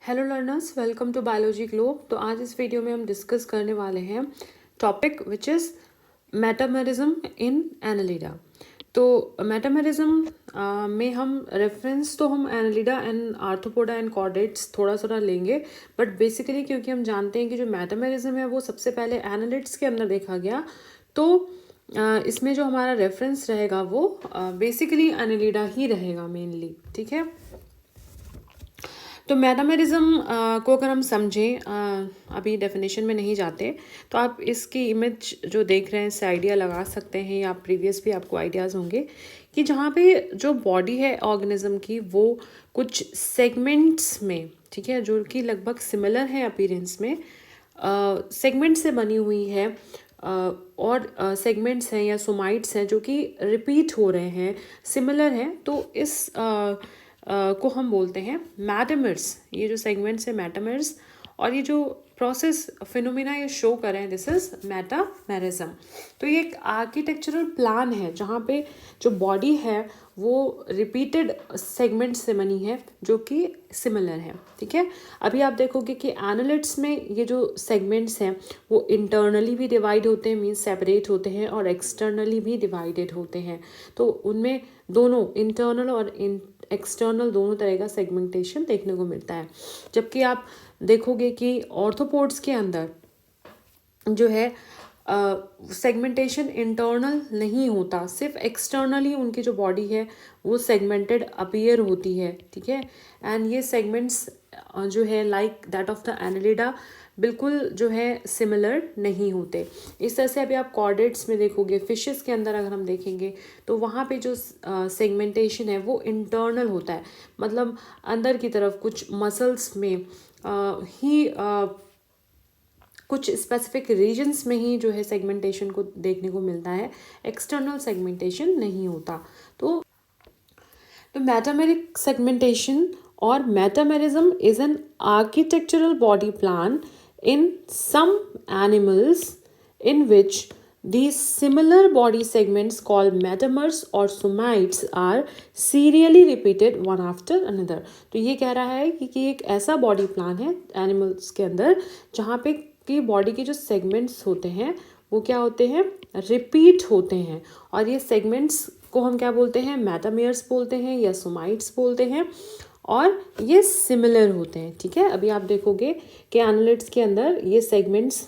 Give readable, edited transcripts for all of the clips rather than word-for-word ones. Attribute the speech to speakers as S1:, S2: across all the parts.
S1: Hello learners, welcome to biology globe. तो आज इस वीडियो में हम डिस्कस करने वाले हैं topic which is metamerism in Annelida. तो मेटामेरिज्म में हम रेफरेंस तो हम Annelida and arthropoda and chordates थोड़ा सा लेंगे, बट बेसिकली क्योंकि हम जानते हैं कि जो मेटामेरिज्म है वो सबसे पहले एनालिड्स के अंदर देखा गया, तो इसमें जो हमारा रेफरेंस रहेगा वो बेसिकली एनालिडा ही रहेगा मेनली। ठीक है, तो मेटामेरिज्म को अगर हम समझें, अभी डेफिनेशन में नहीं जाते, तो आप इसकी इमेज जो देख रहे हैं इससे आइडिया लगा सकते हैं, या प्रीवियस भी आपको आइडियाज़ होंगे कि जहाँ पे जो बॉडी है ऑर्गेनिज्म की वो कुछ सेगमेंट्स में, ठीक है, जो कि लगभग सिमिलर है अपीयरेंस में, सेगमेंट से बनी हुई है, और सेगमेंट्स हैं या सोमाइट्स हैं जो कि रिपीट हो रहे हैं, सिमिलर हैं, तो इस को हम बोलते हैं मैटामर्स। ये जो सेगमेंट्स है मैटामर्स, और ये जो प्रोसेस फिनोमिना ये शो कर रहे हैं, दिस इज मेटामेरिज्म। तो ये एक आर्किटेक्चरल प्लान है जहाँ पे जो बॉडी है वो रिपीटेड सेगमेंट्स से बनी है जो कि सिमिलर है। ठीक है, अभी आप देखोगे कि एनालिड्स में ये जो सेगमेंट्स हैं वो इंटरनली भी डिवाइड होते हैं, मीन्स सेपरेट होते हैं, और एक्सटर्नली भी डिवाइडेड होते हैं। तो उनमें दोनों इंटरनल और एक्सटर्नल दोनों तरह का सेगमेंटेशन देखने को मिलता है। जबकि आप देखोगे कि ऑर्थोपोड्स के अंदर जो है सेगमेंटेशन इंटरनल नहीं होता, सिर्फ एक्सटर्नली उनकी जो बॉडी है वो सेगमेंटेड अपीयर होती है। ठीक है, एंड ये सेगमेंट्स जो है like that of the Annelida बिल्कुल जो है सिमिलर नहीं होते। इस तरह से अभी आप कॉर्डेट्स में देखोगे, फिशेस के अंदर अगर हम देखेंगे तो वहाँ पे जो सेगमेंटेशन है वो इंटरनल होता है, मतलब अंदर की तरफ कुछ मसल्स में ही कुछ स्पेसिफिक रीजन्स में ही जो है सेगमेंटेशन को देखने को मिलता है, एक्सटर्नल सेगमेंटेशन नहीं होता। तो मेटामेरिक सेगमेंटेशन और metamerism is an architectural body plan in some animals in which these similar body segments called metamers or somites are serially repeated one after another। तो ये कह रहा है कि एक ऐसा बॉडी प्लान है एनिमल्स के अंदर जहाँ पे कि बॉडी के जो सेगमेंट्स होते हैं वो क्या होते हैं, रिपीट होते हैं, और ये सेगमेंट्स को हम क्या बोलते हैं, मेटामेयर्स बोलते हैं या सोमाइट्स बोलते हैं, और ये सिमिलर होते हैं। ठीक है, अभी आप देखोगे कि एनालिड्स के अंदर ये सेगमेंट्स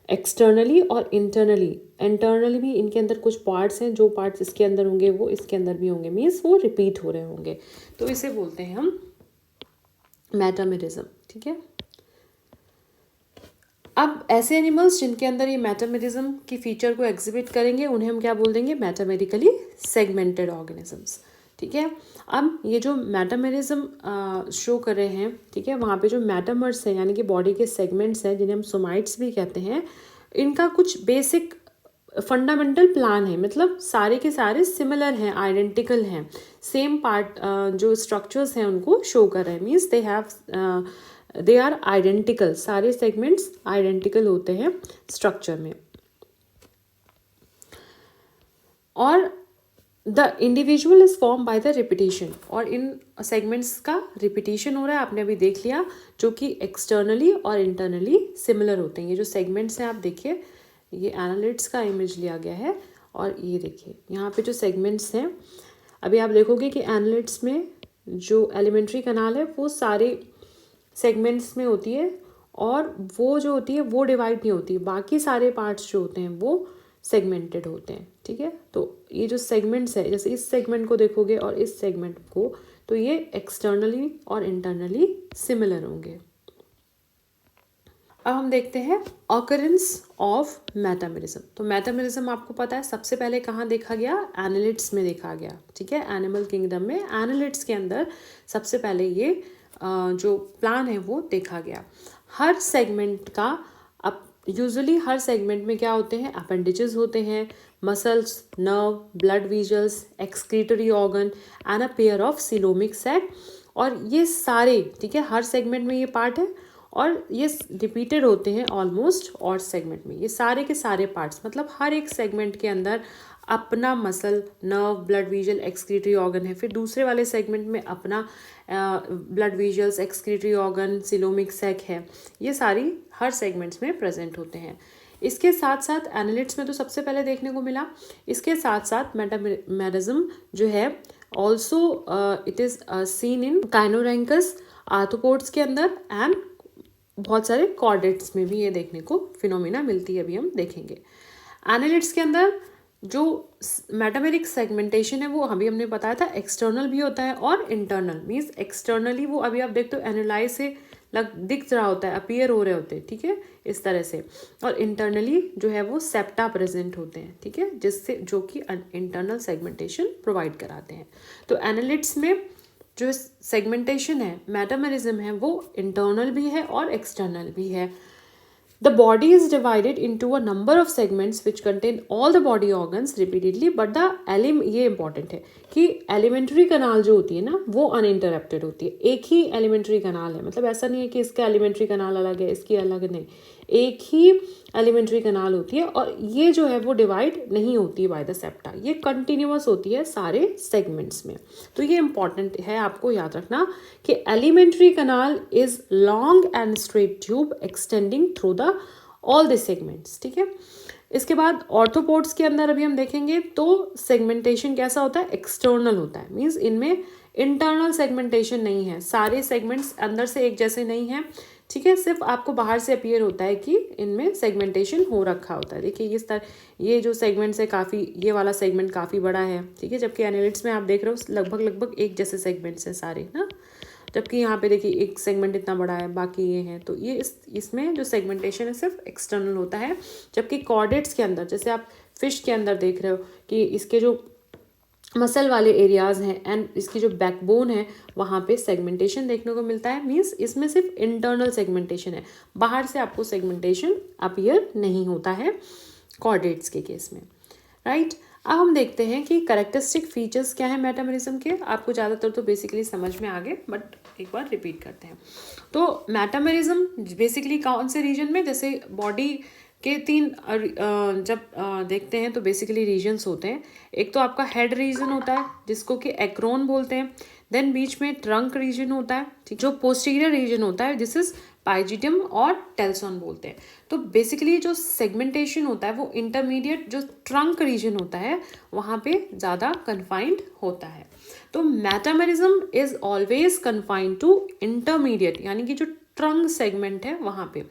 S1: एक्सटर्नली और इंटरनली भी इनके अंदर कुछ पार्ट्स हैं, जो पार्ट्स इसके अंदर होंगे वो इसके अंदर भी होंगे, मीन्स वो रिपीट हो रहे होंगे, तो इसे बोलते हैं हम मेटामेरिज्म। ठीक है, अब ऐसे एनिमल्स जिनके अंदर ये मेटामेरिज्म की फीचर को एग्जिबिट करेंगे उन्हें हम क्या बोल देंगे, मेटामेरिकली सेगमेंटेड ऑर्गेनिजम्स। ठीक है, अब ये जो मेटामेरिज्म शो कर रहे हैं, ठीक है, वहाँ पे जो मेटामर्स हैं यानी कि बॉडी के सेगमेंट्स हैं जिन्हें हम सोमाइट्स भी कहते हैं, इनका कुछ बेसिक फंडामेंटल प्लान है, मतलब सारे के सारे सिमिलर हैं, आइडेंटिकल हैं, सेम पार्ट जो स्ट्रक्चर्स हैं उनको शो कर रहे हैं, मीन्स दे आर आइडेंटिकल, सारे सेगमेंट्स आइडेंटिकल होते हैं स्ट्रक्चर में, और the individual is form by the repetition, और इन सेगमेंट्स का रिपीटेशन हो रहा है, आपने अभी देख लिया, जो कि एक्सटर्नली और इंटरनली सिमिलर होते हैं। ये जो सेगमेंट्स हैं आप देखिए, ये एनालिड्स का इमेज लिया गया है, और ये देखिए यहाँ पे जो सेगमेंट्स हैं, अभी आप देखोगे कि एनालिड्स में जो एलिमेंट्री कनाल है वो सारे सेगमेंट्स में होती है, और वो जो होती है वो डिवाइड नहीं होती, बाकी सारे पार्ट्स जो होते हैं वो सेगमेंटेड होते हैं। ठीक है, तो ये जो सेगमेंट्स है, जैसे इस सेगमेंट को देखोगे और इस सेगमेंट को, तो ये एक्सटर्नली और इंटरनली सिमिलर होंगे। अब हम देखते हैं ऑकरेंस ऑफ मेटामेरिज्म। तो मेटामेरिज्म आपको पता है सबसे पहले कहाँ देखा गया, एनालिड्स में देखा गया। ठीक है, एनिमल किंगडम में एनालिड्स के अंदर सबसे पहले ये जो प्लान है वो देखा गया। हर सेगमेंट का अब यूजुअली हर सेगमेंट में क्या होते हैं, अपेंडिजेस होते हैं, muscles, nerve, blood weasels, excretory organ and a pair of coelomic set, और ये सारे, ठीक है, हर सेगमेंट में ये पार्ट है, और ये रिपीटेड होते हैं ऑलमोस्ट और सेगमेंट में, ये सारे के सारे पार्ट्स, मतलब हर एक सेगमेंट के अंदर अपना muscle, nerve, blood vessel, excretory organ है, फिर दूसरे वाले सेगमेंट में अपना blood vessels, excretory organ, coelomic sac है, ये सारी हर सेगमेंट्स में प्रेजेंट होते हैं। इसके साथ साथ एनालिट्स में तो सबसे पहले देखने को मिला, इसके साथ साथ मेटामेरिज्म जो है also it is seen in Kinorhyncha, arthropods के अंदर एंड बहुत सारे कॉर्डेट्स में भी ये देखने को फिनोमिना मिलती है, अभी हम देखेंगे। एनालिट्स के अंदर जो मेटामेरिक सेगमेंटेशन है वो अभी हमने बताया था एक्सटर्नल भी होता है और इंटरनल। मीन्स एक्सटर्नली वो अभी आप देखते हो एनालाइज से दिख रहा होता है, अपीयर हो रहे होते हैं, ठीक है, इस तरह से। और इंटरनली जो है वो सेप्टा प्रेजेंट होते हैं, ठीक है, जिससे जो कि इंटरनल सेगमेंटेशन प्रोवाइड कराते हैं। तो एनालिट्स में जो सेगमेंटेशन है, मेटामेरिज्म है, वो इंटरनल भी है और एक्सटर्नल भी है। The body is divided into a number of segments which contain all the body organs repeatedly, but ये important है कि एलिमेंट्री कनाल जो होती है ना वो अनइंटरप्टेड होती है। एक ही एलिमेंट्री कनाल है, मतलब ऐसा नहीं है कि इसका एलिमेंट्री कनाल अलग है, इसकी अलग नहीं, एक ही एलिमेंट्री कनाल होती है और ये जो है वो डिवाइड नहीं होती बाय द सेप्टा, ये कंटिन्यूअस होती है सारे सेगमेंट्स में। तो ये इंपॉर्टेंट है आपको याद रखना कि alimentary canal is long and straight tube extending through the all the segments, ठीक है। इसके बाद ऑर्थोपोड्स के अंदर अभी हम देखेंगे तो सेगमेंटेशन कैसा होता है, एक्सटर्नल होता है। मीन्स इनमें इंटरनल सेगमेंटेशन नहीं है, सारे सेगमेंट्स अंदर से एक जैसे नहीं है, ठीक है, सिर्फ आपको बाहर से अपीयर होता है कि इनमें सेगमेंटेशन हो रखा होता है। देखिए इस तरह ये जो सेगमेंट्स है काफ़ी, ये वाला सेगमेंट काफ़ी बड़ा है, ठीक है, जबकि एनालिट्स में आप देख रहे हो लगभग एक जैसे सेगमेंट्स हैं सारे ना, जबकि यहाँ पे देखिए एक सेगमेंट इतना बड़ा है, बाकी ये है। तो ये इसमें जो सेगमेंटेशन है सिर्फ एक्सटर्नल होता है, जबकि कॉर्डेट्स के अंदर, जैसे आप फिश के अंदर देख रहे हो कि इसके जो मसल वाले एरियाज हैं एंड इसकी जो बैकबोन है वहाँ पे सेगमेंटेशन देखने को मिलता है। मीन्स इसमें सिर्फ इंटरनल सेगमेंटेशन है, बाहर से आपको सेगमेंटेशन अपीयर नहीं होता है कॉर्डेट्स के केस में, राइट। अब हम देखते हैं कि कैरेक्टरिस्टिक फीचर्स क्या है मेटामेरिज्म के। आपको ज़्यादातर तो बेसिकली समझ में आ गए, बट एक बार रिपीट करते हैं। तो मेटामेरिज्म बेसिकली कौन से रीजन में, जैसे बॉडी के तीन जब देखते हैं तो बेसिकली रीजन्स होते हैं। एक तो आपका हेड रीजन होता है जिसको कि एक्रोन बोलते हैं, देन बीच में ट्रंक रीजन होता है, ठीक, जो पोस्टीरियर रीजन होता है दिस इज पाइजिडियम और टेल्सोन बोलते हैं। तो बेसिकली जो सेगमेंटेशन होता है वो इंटरमीडिएट जो ट्रंक रीजन होता है वहाँ पे ज़्यादा कन्फाइंड होता है। तो metamerism is always confined to intermediate, यानी कि जो ट्रंक सेगमेंट है वहाँ पे।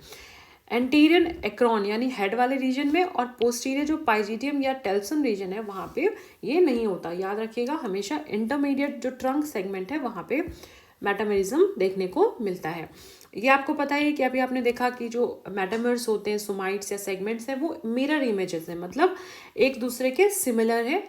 S1: एंटीरियर एक्रोन यानी हेड वाले रीजन में, और पोस्टीरियर जो पाइजिडियम या टेल्सन रीजन है वहाँ पे ये नहीं होता। याद रखिएगा हमेशा इंटरमीडिएट जो ट्रंक सेगमेंट है वहाँ पे मेटामेरिज्म देखने को मिलता है। ये आपको पता है कि अभी आपने देखा कि जो मेटामर्स होते हैं, सोमाइट्स या सेगमेंट्स हैं, वो मिरर इमेजेस हैं, मतलब एक दूसरे के सिमिलर है।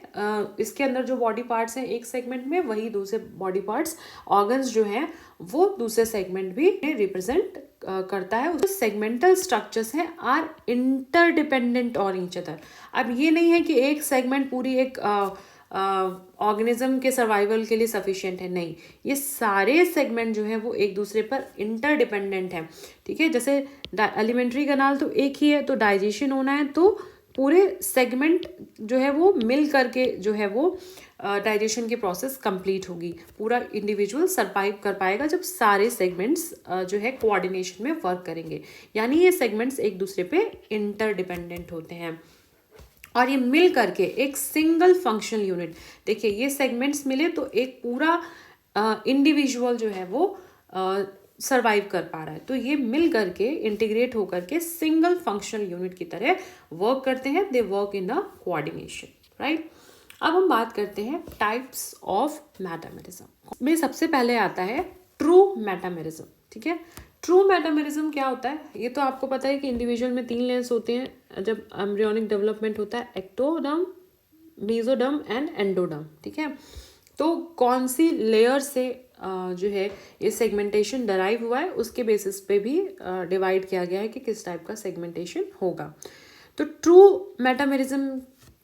S1: इसके अंदर जो बॉडी पार्ट्स हैं एक सेगमेंट में, वही दूसरे बॉडी पार्ट्स ऑर्गन्स जो हैं वो दूसरे सेगमेंट भी रिप्रेजेंट करता है। उस सेगमेंटल स्ट्रक्चर्स हैं आर इंटरडिपेंडेंट और ईच अदर। अब ये नहीं है कि एक सेगमेंट पूरी एक ऑर्गेनिज्म के सर्वाइवल के लिए सफिशिएंट है, नहीं, ये सारे सेगमेंट जो है वो एक दूसरे पर इंटरडिपेंडेंट है, ठीक है। जैसे एलिमेंट्री कनाल तो एक ही है, तो डाइजेशन होना है तो पूरे सेगमेंट जो है वो मिल करके जो है वो डाइजेशन की प्रोसेस कंप्लीट होगी। पूरा इंडिविजुअल सर्वाइव कर पाएगा जब सारे सेगमेंट्स जो है कोऑर्डिनेशन में वर्क करेंगे, यानी ये सेगमेंट्स एक दूसरे पे इंटरडिपेंडेंट होते हैं और ये मिल करके एक सिंगल फंक्शनल यूनिट। देखिए ये सेगमेंट्स मिले तो एक पूरा इंडिविजुअल जो है वो सर्वाइव कर पा रहा है। तो ये मिल करके इंटीग्रेट होकर के सिंगल फंक्शनल यूनिट की तरह वर्क करते हैं, they work in the coordination, right. अब हम बात करते हैं टाइप्स ऑफ मेटामेरिज्म में। सबसे पहले आता है ट्रू मेटामेरिज्म, ठीक है। ट्रू मेटामेरिज्म क्या होता है, ये तो आपको पता है कि इंडिविजुअल में 3 लेयर्स होते हैं जब एम्ब्रियोनिक डेवलपमेंट होता है, एक्टोडर्म, मेसोडर्म एंड एंडोडर्म, ठीक है। तो कौन सी लेयर से जो है ये सेगमेंटेशन डराइव हुआ है उसके बेसिस पे भी डिवाइड किया गया है कि किस टाइप का सेगमेंटेशन होगा। तो ट्रू मेटामेरिज्म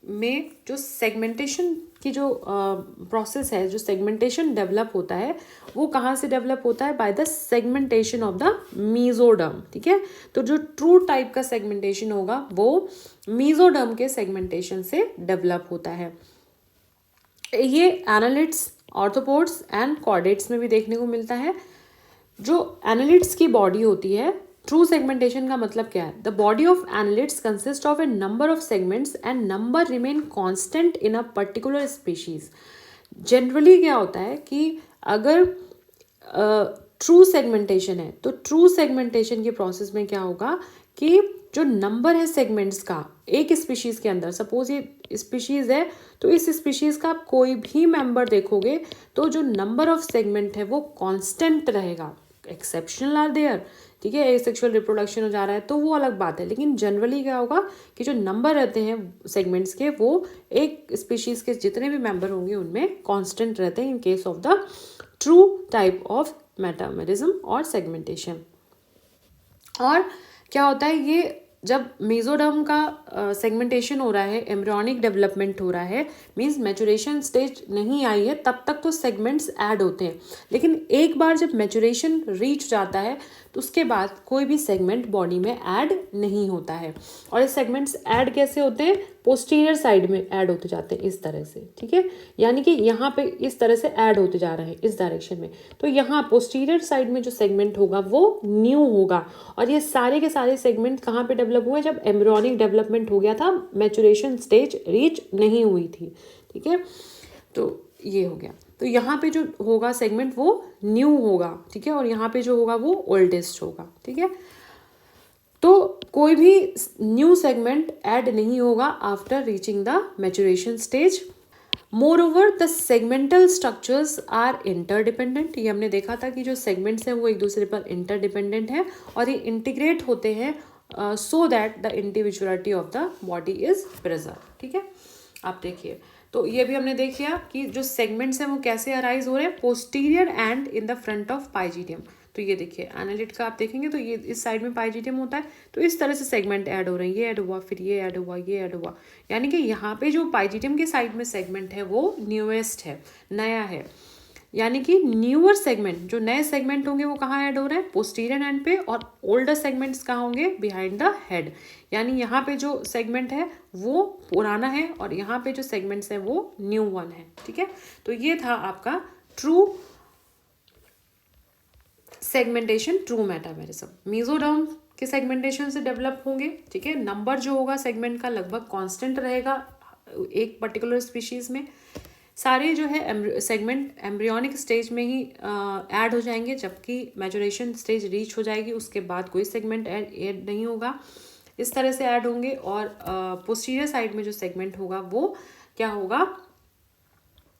S1: में जो सेगमेंटेशन की जो प्रोसेस है, जो सेगमेंटेशन डेवलप होता है वो कहाँ से डेवलप होता है, bye the segmentation of the mesoderm, ठीक है। तो जो ट्रू टाइप का सेगमेंटेशन होगा वो मेसोडर्म के सेगमेंटेशन से डेवलप होता है। ये एनालिट्स ऑर्थोपोड्स एंड कॉर्डेट्स में भी देखने को मिलता है। जो एनालिड्स की बॉडी होती है, ट्रू सेगमेंटेशन का मतलब क्या है? The body of annelids consist of A number of segments and number remain constant in a particular species. Generally क्या होता है कि अगर ट्रू सेगमेंटेशन है तो ट्रू सेगमेंटेशन के प्रोसेस में क्या होगा कि जो नंबर है सेगमेंट्स का एक स्पीशीज़ के अंदर, सपोज ये स्पीशीज़ है तो इस स्पीशीज़ का आप कोई भी मेंबर देखोगे तो जो नंबर ऑफ सेगमेंट है वो कांस्टेंट रहेगा। एक्सेप्शनल आर देयर, ठीक है, एसेक्सुअल रिप्रोडक्शन हो जा रहा है तो वो अलग बात है, लेकिन जनरली क्या होगा कि जो नंबर रहते हैं सेगमेंट्स के वो एक स्पीशीज़ के जितने भी मेंबर होंगे उनमें कांस्टेंट रहते हैं in case of the true type of metamerism और सेगमेंटेशन। और क्या होता है, ये जब मेसोडर्म का सेगमेंटेशन हो रहा है, एम्ब्रियोनिक डेवलपमेंट हो रहा है, मींस मैचुरेशन स्टेज नहीं आई है, तब तक तो सेगमेंट्स ऐड होते हैं, लेकिन एक बार जब मैचुरेशन रीच जाता है तो उसके बाद कोई भी सेगमेंट बॉडी में ऐड नहीं होता है। और ये सेगमेंट्स ऐड कैसे होते हैं? पोस्टीरियर साइड में ऐड होते जाते हैं इस तरह से, ठीक है, यानी कि यहाँ पे इस तरह से ऐड होते जा रहे हैं इस डायरेक्शन में, तो यहाँ पोस्टीरियर साइड में जो सेगमेंट होगा वो न्यू होगा। और ये सारे के सारे सेगमेंट कहाँ पे डेवलप हुए? जब एम्ब्रियोनिक डेवलपमेंट हो गया था, मैचुरेशन स्टेज रीच नहीं हुई थी, ठीक है, तो ये हो गया। तो यहाँ पे जो होगा सेगमेंट वो न्यू होगा, ठीक है, और यहाँ पे जो होगा वो ओल्डेस्ट होगा, ठीक है। तो कोई भी न्यू सेगमेंट ऐड नहीं होगा after reaching the maturation stage. Moreover the segmental structures are interdependent. ये हमने देखा था कि जो सेगमेंट्स हैं वो एक दूसरे पर इंटरडिपेंडेंट है और ये इंटीग्रेट होते हैं so that the individuality of the body is preserve, ठीक है। आप देखिए, तो ये भी हमने देख लिया कि जो सेगमेंट्स हैं वो कैसे अराइज हो रहे हैं, posterior and in the front of पाइजीडियम। तो ये देखिए एनालिड का आप देखेंगे तो ये इस साइड में पाइजीडियम होता है, तो इस तरह से सेगमेंट ऐड हो रहे हैं, ये ऐड हुआ, फिर ये ऐड हुआ, ये ऐड हुआ, यानी कि यहाँ पे जो पाइजीडियम के साइड में सेगमेंट है वो न्यूएस्ट है, नया है, यानी कि न्यूअर सेगमेंट, जो नए सेगमेंट होंगे वो कहाँ ऐड हो रहे हैं? पोस्टीरियर एंड पे, और ओल्डर सेगमेंट्स कहाँ होंगे? बिहाइंड द हेड, यानी यहाँ पे जो सेगमेंट है वो पुराना है और यहाँ पे जो सेगमेंट्स है वो न्यू वन है, ठीक है। तो ये था आपका true segmentation, true metamerism. Mesoderm के सेगमेंटेशन से डेवलप होंगे, ठीक है, नंबर जो होगा सेगमेंट का लगभग कांस्टेंट रहेगा एक पर्टिकुलर स्पीशीज में, सारे जो है सेगमेंट एम्ब्रियोनिक स्टेज में ही ऐड हो जाएंगे, जबकि मैचुरेशन स्टेज रीच हो जाएगी उसके बाद कोई सेगमेंट ऐड नहीं होगा, इस तरह से ऐड होंगे। और पोस्टीरियर साइड में जो सेगमेंट होगा वो क्या होगा?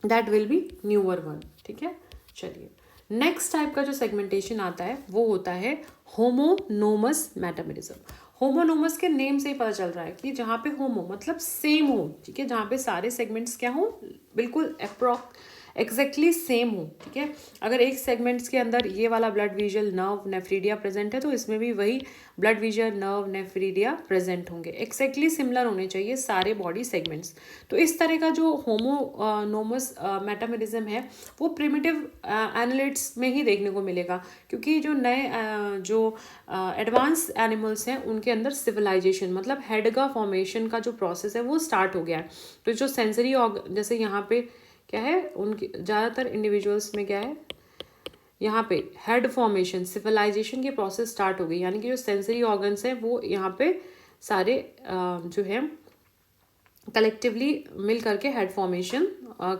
S1: That will be newer one, ठीक है। चलिए, नेक्स्ट टाइप का जो सेगमेंटेशन आता है वो होता है होमोनोमस मेटामेरिज्म। होमोनोमस के नेम से ही पता चल रहा है कि जहाँ पे होमो मतलब सेम हो, ठीक है, जहाँ पे सारे सेगमेंट्स क्या हो, बिल्कुल एग्जैक्टली सेम हो, ठीक है। अगर एक सेगमेंट्स के अंदर ये वाला ब्लड वीजल नर्व नेफ्रीडिया प्रेजेंट है तो इसमें भी वही ब्लड वीजल नर्व नेफ्रीडिया प्रेजेंट होंगे, एक्जैक्टली सिमिलर होने चाहिए सारे बॉडी सेगमेंट्स। तो इस तरह का जो होमोनोमस मेटामेरिज्म है वो प्रिमिटिव एनालिड्स में ही देखने को मिलेगा, क्योंकि जो नए जो एडवांस एनिमल्स हैं उनके अंदर सिविलाइजेशन मतलब हेड का फॉर्मेशन का जो प्रोसेस है वो स्टार्ट हो गया है। तो जो सेंसरी जैसे यहाँ पे क्या है, उनकी ज़्यादातर इंडिविजुअल्स में क्या है, यहाँ पे हेड फॉर्मेशन सिविलाइजेशन की प्रोसेस स्टार्ट हो गई, यानी कि जो सेंसरी ऑर्गन्स हैं वो यहाँ पे सारे जो है कलेक्टिवली मिल करके हेड फॉर्मेशन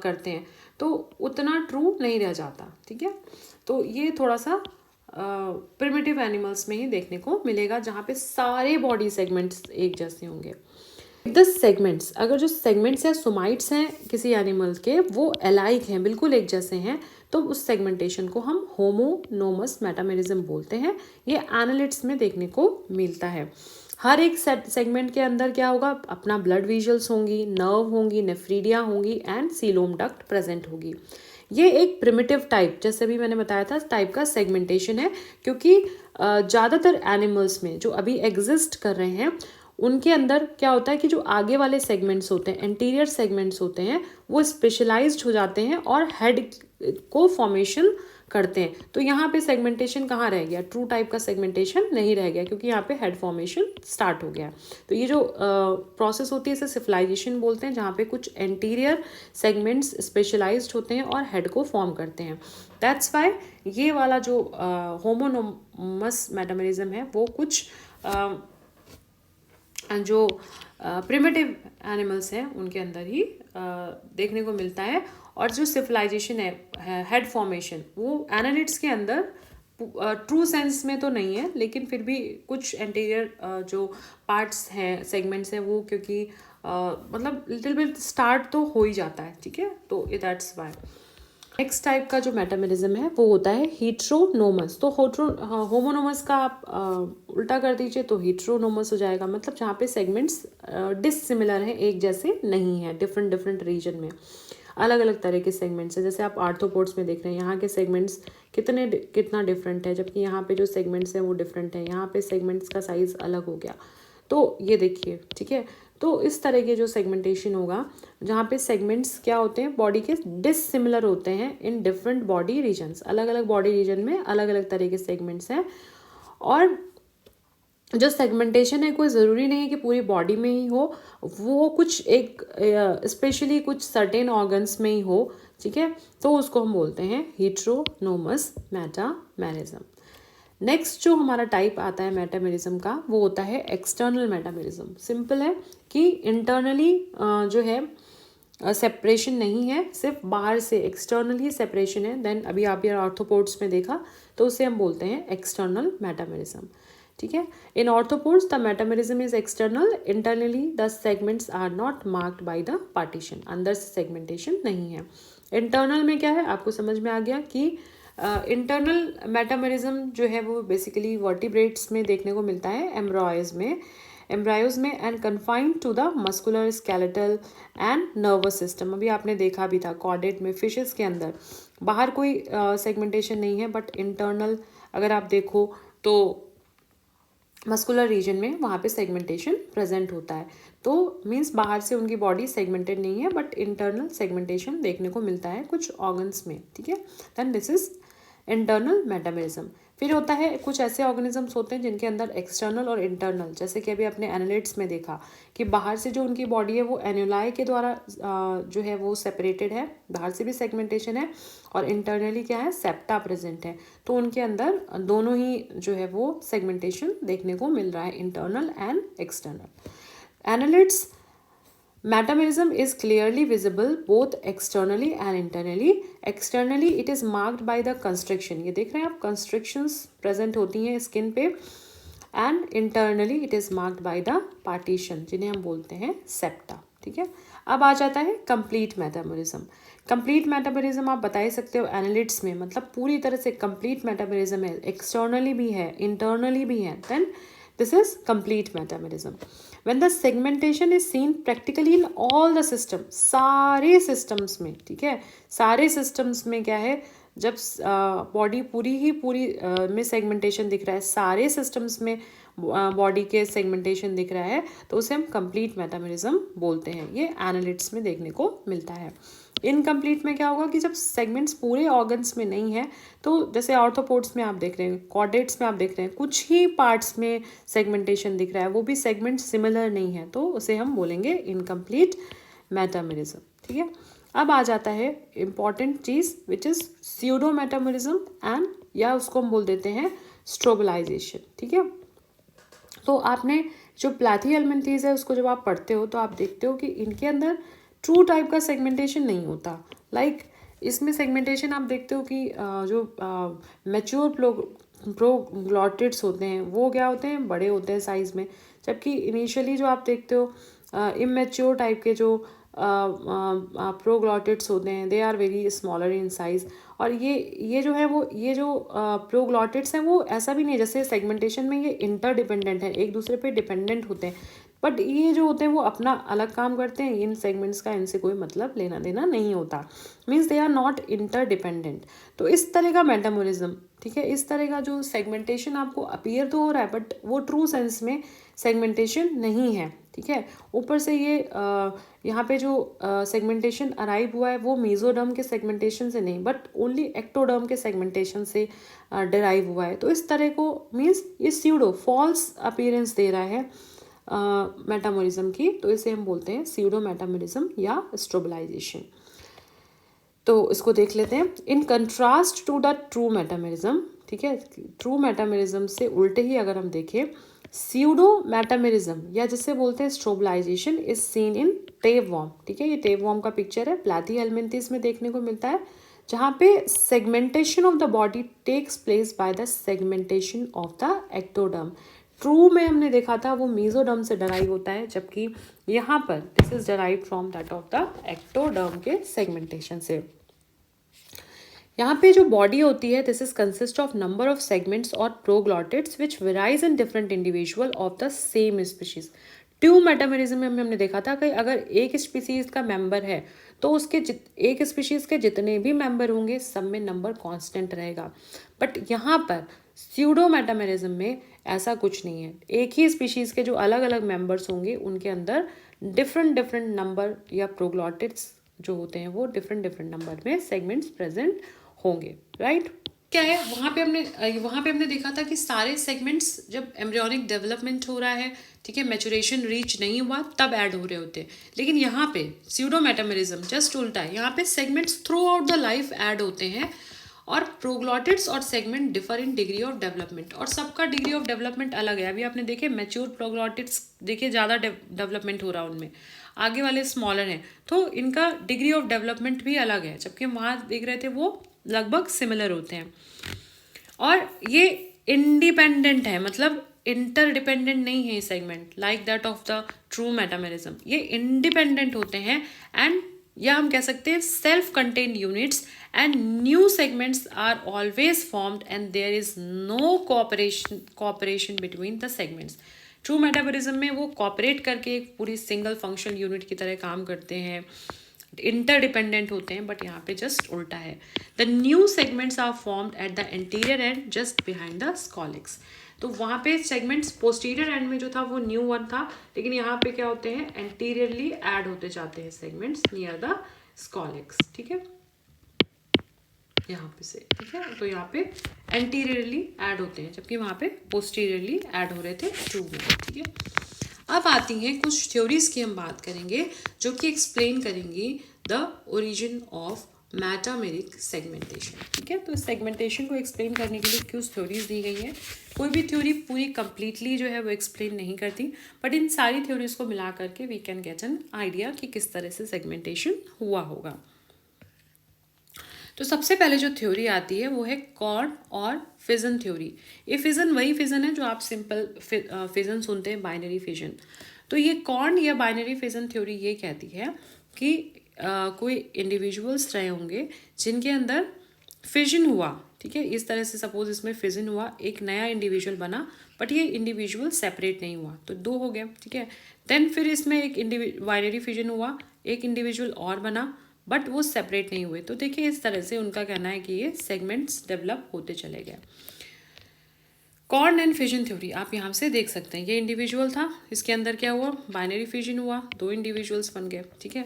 S1: करते हैं, तो उतना ट्रू नहीं रह जाता, ठीक है। तो ये थोड़ा सा प्रिमिटिव एनिमल्स में ही देखने को मिलेगा जहाँ पे सारे बॉडी सेगमेंट्स एक जैसे होंगे। द सेगमेंट्स, अगर जो सेगमेंट्स या सोमाइट्स हैं किसी एनिमल के वो अलाइक हैं, बिल्कुल एक जैसे हैं, तो उस सेगमेंटेशन को हम होमोनोमस मेटामेरिज्म बोलते हैं। ये एनालिड्स में देखने को मिलता है। हर एक सेगमेंट के अंदर क्या होगा, अपना ब्लड वीजल्स होंगी, नर्व होंगी, नेफ्रीडिया होंगी एंड सीलोम डक्ट प्रेजेंट होगी। ये एक प्रिमिटिव टाइप, जैसे भी मैंने बताया था, टाइप का सेगमेंटेशन है, क्योंकि ज़्यादातर एनिमल्स में जो अभी एग्जिस्ट कर रहे हैं उनके अंदर क्या होता है कि जो आगे वाले सेगमेंट्स होते हैं, एंटीरियर सेगमेंट्स होते हैं, वो स्पेशलाइज्ड हो जाते हैं और हेड को फॉर्मेशन करते हैं। तो यहाँ पे सेगमेंटेशन कहाँ रह गया, ट्रू टाइप का सेगमेंटेशन नहीं रह गया, क्योंकि यहाँ पे हेड फॉर्मेशन स्टार्ट हो गया। तो ये जो प्रोसेस होती है इसे सिफलाइजेशन बोलते हैं, जहाँ पे कुछ एंटीरियर सेगमेंट्स स्पेशलाइज्ड होते हैं और हेड को फॉर्म करते हैं। दैट्स वाई ये वाला जो होमोनोमस मेटामेरिज्म है वो कुछ जो प्रिमिटिव एनिमल्स हैं उनके अंदर ही देखने को मिलता है। और जो सिविलाइजेशन है हेड फॉर्मेशन, वो एनालिट्स के अंदर ट्रू सेंस में तो नहीं है, लेकिन फिर भी कुछ एंटीरियर जो पार्ट्स हैं, सेगमेंट्स हैं, वो क्योंकि मतलब लिटिल बिट स्टार्ट तो हो ही जाता है, ठीक है। तो दैट्स वाई नेक्स्ट टाइप का जो मेटामेरिज्म है वो होता है हीट्रोनोमस। तो होमोनोमस का आप उल्टा कर दीजिए तो हीट्रोनोमस हो जाएगा, मतलब जहाँ पे सेगमेंट्स डिससिमिलर हैं, एक जैसे नहीं है, डिफरेंट डिफरेंट रीजन में अलग अलग तरह के सेगमेंट्स हैं। जैसे आप आर्थ्रोपोड्स में देख रहे हैं, यहाँ के सेगमेंट्स कितना डिफरेंट है, जबकि यहाँ पे जो सेगमेंट्स हैं वो डिफरेंट है, यहाँ पे सेगमेंट्स का साइज अलग हो गया। तो ये देखिए, ठीक है। तो इस तरह के जो सेगमेंटेशन होगा, जहाँ पे सेगमेंट्स क्या होते हैं, बॉडी के डिससिमिलर होते हैं इन डिफरेंट बॉडी रीजन्स, अलग अलग बॉडी रीजन में अलग अलग तरह के सेगमेंट्स हैं। और जो सेगमेंटेशन है कोई ज़रूरी नहीं है कि पूरी बॉडी में ही हो, वो कुछ एक स्पेशली कुछ सर्टेन ऑर्गन्स में ही हो, ठीक है। तो उसको हम बोलते हैं हीट्रोनोमस मेटामेरिज्म। नेक्स्ट जो हमारा टाइप आता है मेटामेरिज्म का वो होता है एक्सटर्नल मेटामेरिज्म। सिंपल है कि इंटरनली जो है सेपरेशन नहीं है, सिर्फ बाहर से एक्सटर्नल ही सेपरेशन है। देन अभी आप यार ऑर्थोपोड्स में देखा तो उसे हम बोलते हैं एक्सटर्नल मेटामेरिज्म, ठीक है। In arthropods the metamerism is external, internally the segments are not marked by the partition, अंदर से सेगमेंटेशन नहीं है। इंटरनल में क्या है, आपको समझ में आ गया कि इंटरनल मेटामेरिज्म जो है वो बेसिकली वर्टिब्रेट्स में देखने को मिलता है, एम्ब्रायोज में and confined to the muscular, skeletal and nervous system. अभी आपने देखा भी था कॉर्डेट में, फिशेस के अंदर बाहर कोई सेगमेंटेशन नहीं है, बट इंटरनल अगर आप देखो तो मस्कुलर रीजन में वहाँ पे सेगमेंटेशन प्रेजेंट होता है। तो मीन्स बाहर से उनकी बॉडी सेगमेंटेड नहीं है, बट इंटरनल सेगमेंटेशन देखने को मिलता है कुछ ऑर्गन्स में, ठीक है। Then this is internal metamerism. फिर होता है कुछ ऐसे ऑर्गेनिजम्स होते हैं जिनके अंदर एक्सटर्नल और इंटरनल, जैसे कि अभी अपने एनालिट्स में देखा कि बाहर से जो उनकी बॉडी है वो एन्युलाई के द्वारा जो है वो सेपरेटेड है, बाहर से भी सेगमेंटेशन है, और इंटरनली क्या है, सेप्टा प्रेजेंट है। तो उनके अंदर दोनों ही जो है वो सेगमेंटेशन देखने को मिल रहा है, internal and external. Annelids Metamerism is clearly visible both externally and internally. Externally it is marked by the constriction, ये देख रहे हैं आप, constrictions present होती हैं स्किन पे, and internally it is marked by the partition, जिन्हें हम बोलते हैं septa, ठीक है। अब आ जाता है complete metamerism। complete metamerism आप बता ही सकते हो एनालिट्स में, मतलब पूरी तरह से complete metamerism है, एक्सटर्नली भी है, इंटरनली भी है, then this is complete metamerism. When the segmentation is seen practically in all the system, सारे systems में, ठीक है, सारे systems में क्या है, जब बॉडी पूरी में सेगमेंटेशन दिख रहा है, सारे सिस्टम्स में बॉडी के सेगमेंटेशन दिख रहा है, तो उसे हम कंप्लीट मेटामेरिज्म बोलते हैं। ये एनालिट्स में देखने को मिलता है। इनकम्प्लीट में क्या होगा कि जब सेगमेंट्स पूरे ऑर्गन्स में नहीं है, तो जैसे ऑर्थोपोड्स में आप देख रहे हैं, कॉर्डेट्स में आप देख रहे हैं, कुछ ही पार्ट्स में सेगमेंटेशन दिख रहा है, वो भी सेगमेंट सिमिलर नहीं है, तो उसे हम बोलेंगे इनकम्प्लीट मेटामेरिज्म, ठीक है। अब आ जाता है important cheese which is pseudo metamerism and, या उसको हम बोल देते हैं स्ट्रोबलाइजेशन, ठीक है। तो आपने जो प्लैथीहेल्मिन्थेस है उसको जब आप पढ़ते हो तो आप देखते हो कि इनके अंदर ट्रू टाइप का सेगमेंटेशन नहीं होता। लाइक इसमें सेगमेंटेशन आप देखते हो कि जो मैच्योर प्रोग्लॉटिड्स होते हैं वो क्या होते हैं, बड़े होते हैं साइज़ में, जबकि इनिशियली जो आप देखते हो इमेच्योर टाइप के जो प्रोग्लॉटिड्स होते हैं they are very smaller in size. और ये जो है वो ये जो प्रोग्लॉटिड्स हैं वो ऐसा भी नहीं है, जैसे सेगमेंटेशन में ये इंटरडिपेंडेंट है, एक दूसरे पे डिपेंडेंट होते हैं। बट ये जो होते हैं वो अपना अलग काम करते हैं, इन सेगमेंट्स का इनसे कोई मतलब लेना देना नहीं होता, means they are not interdependent. तो इस तरह का मेटामोरिज्म, ठीक है, इस तरह का जो सेगमेंटेशन आपको अपीयर तो हो रहा है बट वो ट्रू सेंस में सेगमेंटेशन नहीं है, ठीक है। ऊपर से ये यहाँ पे जो सेगमेंटेशन अराइव हुआ है वो मेसोडर्म के सेगमेंटेशन से नहीं बट ओनली एक्टोडर्म के सेगमेंटेशन से डिराइव हुआ है। तो इस तरह को मीन्स ये स्यूडो फॉल्स अपीयरेंस दे रहा है मेटामोरिज्म की, तो इसे हम बोलते हैं स्यूडो मेटामोरिज्म या स्ट्रोबलाइजेशन। तो इसको देख लेते हैं। In contrast to the true metamerism, ठीक है, ट्रू मेटामोरिज्म से उल्टे ही अगर हम देखें, स्यूडो मेटामोरिज्म या जिसे बोलते हैं स्ट्रोबलाइजेशन इज सीन इन टेपवर्म, ठीक है। ये टेपवर्म का पिक्चर है, प्लैथीहेल्मिन्थेस में देखने को मिलता है, जहाँ पे segmentation of the body takes place by the segmentation of the ectoderm. True में हमने देखा था वो मेसोडर्म से डराइव होता है, जबकि यहाँ पर this is derive from that of the ectoderm के सेगमेंटेशन से। यहाँ पे जो बॉडी होती है this is consist of number of segments और proglottids which varies in different individual of the same species. True metamerism में हमने देखा था कि अगर एक स्पीसीज का मेंबर है तो उसके एक स्पीशीज के जितने भी मेंबर होंगे सब में नंबर कांस्टेंट रहेगा, बट यहाँ पर स्यूडो मेटामोरिज्म में ऐसा कुछ नहीं है। एक ही स्पीशीज के जो अलग अलग मेंबर्स होंगे उनके अंदर डिफरेंट नंबर या प्रोग्लॉटिड्स जो होते हैं वो डिफरेंट नंबर में सेगमेंट्स प्रेजेंट होंगे, राइट। क्या है वहाँ पे हमने देखा था कि सारे सेगमेंट्स जब एम्ब्रियोनिक डेवलपमेंट हो रहा है, ठीक है, मैचुरेशन रीच नहीं हुआ तब ऐड हो रहे होते हैं, लेकिन यहाँ पे स्यूडो मेटामोरिज्म जस्ट उल्टा है। यहाँ पे segments through out the life add होते हैं और प्रोग्लॉटिड्स और segment differ in degree of development, और सबका डिग्री ऑफ डेवलपमेंट अलग है। अभी आपने देखे मैच्योर प्रोग्लॉटिड्स देखिए ज़्यादा डेवलपमेंट हो रहा है उनमें, आगे वाले स्मॉलर हैं, तो इनका डिग्री ऑफ डेवलपमेंट भी अलग है, जबकि वहाँ देख रहे थे वो लगभग सिमिलर होते हैं। और ये इंडिपेंडेंट है, मतलब इंटरडिपेंडेंट नहीं है segment like that of the true metamerism, ये इंडिपेंडेंट होते हैं एंड या हम कह सकते हैं self contained units and new segments are always formed and there is no cooperation between the segments. True metabolism में वो कॉपरेट करके एक पूरी सिंगल फंक्शनल यूनिट की तरह काम करते हैं, इंटरडिपेंडेंट होते हैं, बट यहाँ पे जस्ट उल्टा है। The new segments are formed at the anterior end just behind the scolex. तो वहाँ पे सेगमेंट्स पोस्टीरियर एंड में जो था वो न्यू वन था, लेकिन यहाँ पे क्या होते हैं एंटीरियरली ऐड होते जाते हैं सेगमेंट्स नियर द स्कॉलिक्स, ठीक है, यहाँ पे से, ठीक है। तो यहाँ पे एंटीरियरली ऐड होते हैं जबकि वहाँ पे पोस्टीरियरली ऐड हो रहे थे ट्रू में, ठीक है। अब आती हैं कुछ थ्योरीज की हम बात करेंगे जो कि एक्सप्लेन करेंगी the origin of metameric segmentation, ठीक है। तो इस सेगमेंटेशन को एक्सप्लेन करने के लिए कुछ थ्योरीज दी गई हैं। कोई भी थ्योरी पूरी कंप्लीटली जो है वो एक्सप्लेन नहीं करती, बट इन सारी थ्योरीज को मिला करके we can get an idea कि किस तरह से सेगमेंटेशन हुआ होगा। तो सबसे पहले जो थ्योरी आती है वो है कॉर्न और फिजन थ्योरी। ये फिजन वही फिजन है जो आप सिंपल फिजन सुनते हैं, बाइनरी फिजन। तो ये कॉर्न या बाइनरी फिजन थ्योरी ये कहती है कि कोई इंडिविजुअल्स रहे होंगे जिनके अंदर फिजन हुआ, ठीक है, इस तरह से सपोज इसमें फिजन हुआ, एक नया इंडिविजुअल बना, बट ये इंडिविजुअल सेपरेट नहीं हुआ, तो दो हो गए, ठीक है। देन फिर इसमें एक बाइनरी फिजन हुआ, एक इंडिविजुअल और बना, बट वो सेपरेट नहीं हुए। तो देखिए इस तरह से उनका कहना है कि ये सेगमेंट्स डेवलप होते चले गए। कॉर्न एंड फिजन थ्योरी आप यहाँ से देख सकते हैं, ये इंडिविजुअल था, इसके अंदर क्या हुआ बाइनरी फिजन हुआ, दो इंडिविजुअल्स बन गए, ठीक है,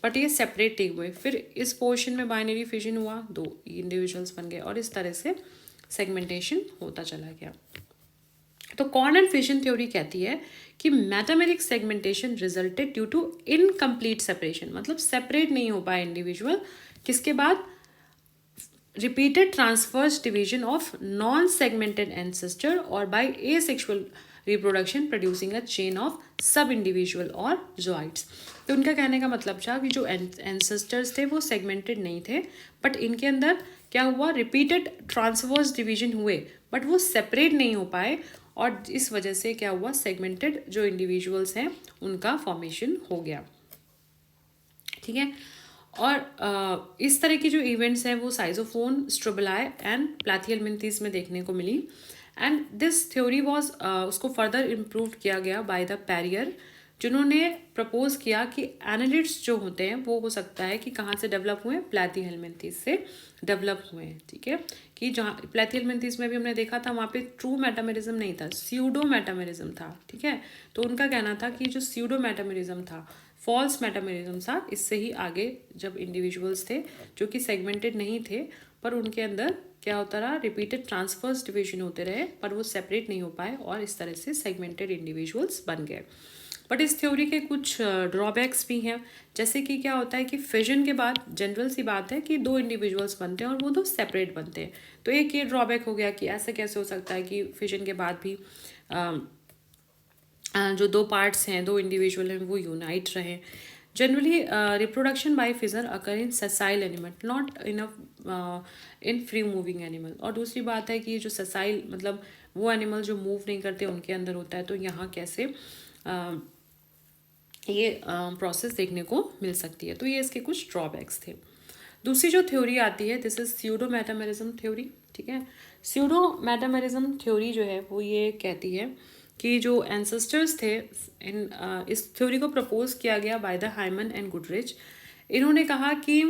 S1: बट ये सेपरेट नहीं हुए। फिर इस पोर्शन में बाइनरी फिजन हुआ, दो इंडिविजुअल्स बन गए, और इस तरह से सेगमेंटेशन होता चला गया। तो कॉर्न एंड फिजन थ्योरी कहती है कि metameric segmentation resulted due to incomplete separation, मतलब सेपरेट नहीं हो पाए इंडिविजुअल, किसके बाद repeated transverse division of non-segmented ancestor or by asexual reproduction producing a chain of sub-individual or zooids। तो उनका कहने का मतलब था कि जो ancestors थे वो segmented नहीं थे, बट इनके अंदर क्या हुआ रिपीटेड ट्रांसवर्स डिवीजन हुए, बट वो सेपरेट नहीं हो पाए, और इस वजह से क्या हुआ सेगमेंटेड जो इंडिविजुअल्स हैं उनका फॉर्मेशन हो गया, ठीक है। और इस तरह की जो इवेंट्स हैं वो साइजोफोन, स्ट्रोबलाई एंड प्लैथिहेल्मिन्थेस में देखने को मिली, एंड दिस थ्योरी वाज उसको फर्दर इम्प्रूव किया गया बाय द पैरियर जिन्होंने प्रपोज किया कि एनालिड्स जो होते हैं वो हो सकता है कि कहाँ से डेवलप हुए, प्लेथीहेल्मिन्थेस से डेवलप हुए हैं, ठीक है। कि जहाँ प्लेथीहेल्मिन्थेस में भी हमने देखा था वहाँ पे ट्रू मेटामेरिज्म नहीं था, स्यूडो मेटामेरिज्म था, ठीक है। तो उनका कहना था कि जो स्यूडो मेटामेरिज्म था, फॉल्स मेटामेरिज्म था, इससे ही आगे जब इंडिविजुअल्स थे जो कि सेगमेंटेड नहीं थे पर उनके अंदर क्या होता रहा, रिपीटेड ट्रांसफर्स डिवीजन होते रहे पर वो सेपरेट नहीं हो पाए और इस तरह से सेगमेंटेड इंडिविजुअल्स बन गए। बट इस थ्योरी के कुछ ड्रॉबैक्स भी हैं, जैसे कि क्या होता है कि फिजन के बाद जनरल सी बात है कि दो इंडिविजुअल्स बनते हैं और वो दो सेपरेट बनते हैं। तो एक ये ड्रॉबैक हो गया कि ऐसे कैसे हो सकता है कि फिजन के बाद भी जो दो पार्ट्स हैं, दो इंडिविजुअल हैं, वो यूनाइट रहें। Generally reproduction by fission occur in ससाइल animal, not in free moving animal. और दूसरी बात है कि जो ससाइल मतलब वो एनिमल जो मूव नहीं करते उनके अंदर होता है, तो यहाँ कैसे ये प्रोसेस देखने को मिल सकती है। तो ये इसके कुछ ड्रॉबैक्स थे। दूसरी जो थ्योरी आती है, this is pseudo metamerism theory, ठीक है। स्यूडो मेटामेरिज्म थ्योरी जो है वो ये कहती है कि जो एंसेस्टर्स थे इन इस थ्योरी को प्रपोज किया गया by the Hyman and Goodrich. इन्होंने कहा कि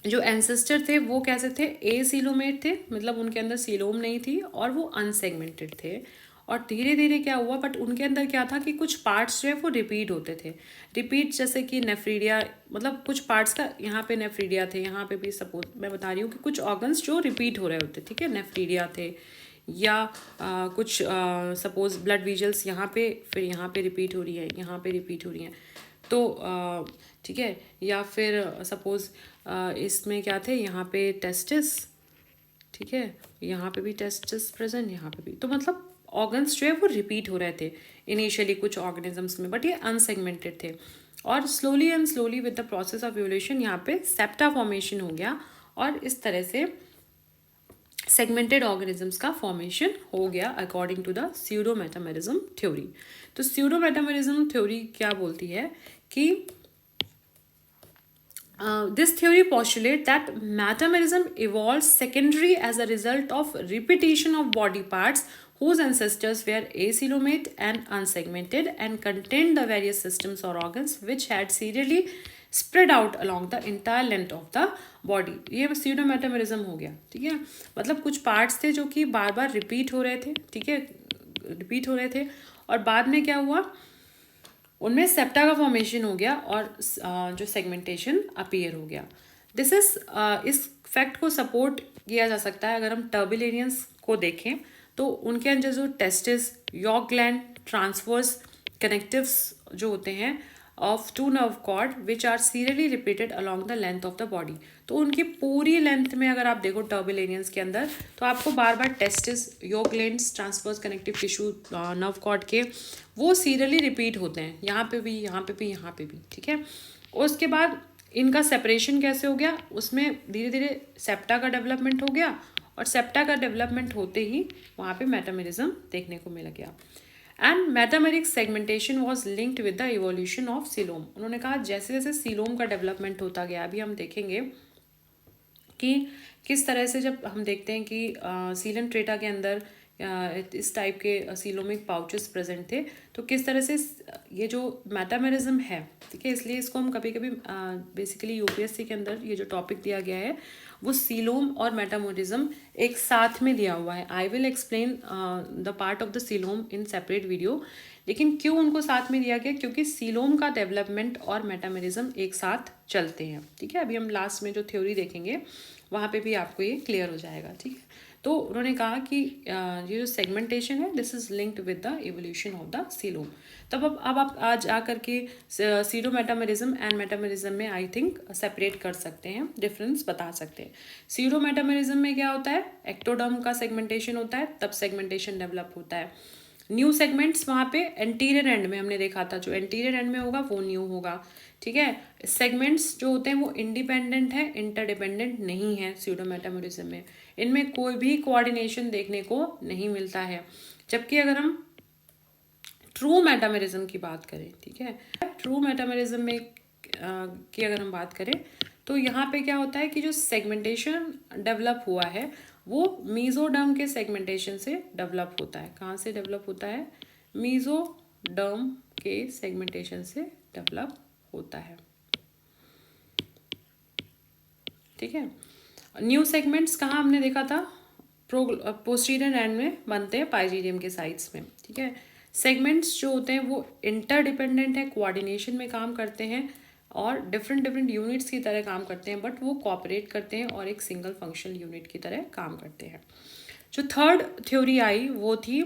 S1: जो एंसेस्टर थे वो कैसे थे, ए सीलोमेट थे, मतलब उनके अंदर सीलोम नहीं थी और वो अनसेगमेंटेड थे। और धीरे धीरे क्या हुआ, बट उनके अंदर क्या था कि कुछ पार्ट्स जो है वो रिपीट होते थे। रिपीट जैसे कि नेफ्रीडिया, मतलब कुछ पार्ट्स का यहाँ पे नेफ्रीडिया थे, यहाँ पे भी सपोज मैं बता रही हूँ कि कुछ ऑर्गन्स जो रिपीट हो रहे होते, ठीक है, नेफ्रीडिया थे। या कुछ सपोज ब्लड वीजल्स यहाँ पे, फिर यहाँ पे रिपीट हो रही है, यहाँ पे रिपीट हो रही हैं, तो ठीक है। या फिर सपोज इसमें क्या थे, यहाँ पे टेस्टिस, ठीक है, यहाँ पे भी टेस्टिस प्रेजेंट, यहाँ पे भी। तो मतलब ऑर्गन्स जो है वो रिपीट हो रहे थे इनिशियली कुछ ऑर्गेनिजम्स में, बट ये अनसेगमेंटेड थे। और slowly and slowly with the process of evolution यहाँ पे सेप्टा फॉर्मेशन हो गया और इस तरह से सेगमेंटेड ऑर्गेनिजम्स का फॉर्मेशन हो गया according to the pseudo metamerism theory. तो स्यूडो मेटामेरिज्म थ्योरी क्या बोलती है कि this theory postulates that metamerism evolved secondary as a result of repetition of body parts whose ancestors were acelomate and unsegmented and contained the various systems or organs which had serially spread out along the entire length of the body। ये pseudo metamerism हो गया, ठीक है। मतलब कुछ parts थे जो कि बार बार रिपीट हो रहे थे, ठीक है, रिपीट हो रहे थे और बाद में क्या हुआ, उनमें सेप्टा का फॉर्मेशन हो गया और जो सेगमेंटेशन अपीयर हो गया। दिस इज इस फैक्ट को सपोर्ट किया जा सकता है अगर हम टर्बिलेनियंस को देखें तो उनके अंदर जो testis, yolk gland, transverse connectives जो होते हैं of two nerve cord which are serially repeated along the length of the body. तो उनकी पूरी लेंथ में अगर आप देखो टर्बिलेनियंस के अंदर तो आपको बार बार testis, yolk glands, transverse connective tissue nerve cord के वो सीरियली रिपीट होते हैं, यहाँ पे भी, यहाँ पे भी, यहाँ पे भी, ठीक है। उसके बाद इनका सेपरेशन कैसे हो गया, उसमें धीरे धीरे सेप्टा का डेवलपमेंट हो गया और सेप्टा का डेवलपमेंट होते ही वहाँ पे मेटामेरिज्म देखने को मिल गया। And metameric segmentation was linked with the evolution of coelom. उन्होंने कहा जैसे जैसे सीलोम का डेवलपमेंट होता गया, अभी हम देखेंगे कि किस तरह से जब हम देखते हैं कि सीलन ट्रेटा के अंदर इस टाइप के सीलोमिक पाउचेस प्रेजेंट थे, तो किस तरह से ये जो मेटामेरिज्म है, ठीक है, इसलिए इसको हम कभी कभी बेसिकली यूपीएससी के अंदर ये जो टॉपिक दिया गया है वो सीलोम और मेटामेरिज्म एक साथ में दिया हुआ है। I will explain the part of the coelom in separate video. लेकिन क्यों उनको साथ में दिया गया, क्योंकि सीलोम का डेवलपमेंट और मेटामेरिज्म एक साथ चलते हैं, ठीक है। अभी हम लास्ट में जो थ्योरी देखेंगे वहाँ पे भी आपको ये क्लियर हो जाएगा, ठीक है। तो उन्होंने कहा कि ये जो सेगमेंटेशन है this is linked with the evolution of the coelom. तब अब आप आज आकर के सीडो मेटामेरिज्म एंड मेटामेरिज्म में आई थिंक सेपरेट कर सकते हैं, डिफरेंस बता सकते हैं। सीडो मेटामेरिज्म में क्या होता है, एक्टोडर्म का सेगमेंटेशन होता है, तब सेगमेंटेशन डेवलप होता है। न्यू सेगमेंट्स वहाँ पे एंटीरियर एंड में हमने देखा था, जो एंटीरियर एंड में होगा वो न्यू होगा, ठीक है। सेगमेंट्स जो होते हैं वो इंडिपेंडेंट है, इंटरडिपेंडेंट नहीं है सीडो मेटामेरिज्म में। इनमें कोई भी कोऑर्डिनेशन देखने को नहीं मिलता है। जबकि अगर हम ट्रू मेटामेरिज्म की बात करें, ठीक है, ट्रू मेटामेरिज्म में की अगर हम बात करें तो यहाँ पे क्या होता है कि जो सेगमेंटेशन डेवलप हुआ है वो मीजोडर्म के सेगमेंटेशन से डेवलप होता है। कहाँ से डेवलप होता है, मीजोडर्म मेसोडर्म के सेगमेंटेशन से डेवलप होता है। ठीक है, न्यू सेगमेंट्स कहाँ हमने देखा था, पोस्टीरियर एंड में बनते हैं पाइजीडियम के साइड्स में। ठीक है, सेगमेंट्स जो होते हैं वो इंटरडिपेंडेंट है, कोऑर्डिनेशन में काम करते हैं और डिफरेंट डिफरेंट यूनिट्स की तरह काम करते हैं, बट वो कोऑपरेट करते हैं और एक सिंगल फंक्शनल यूनिट की तरह काम करते हैं। जो थर्ड थ्योरी आई वो थी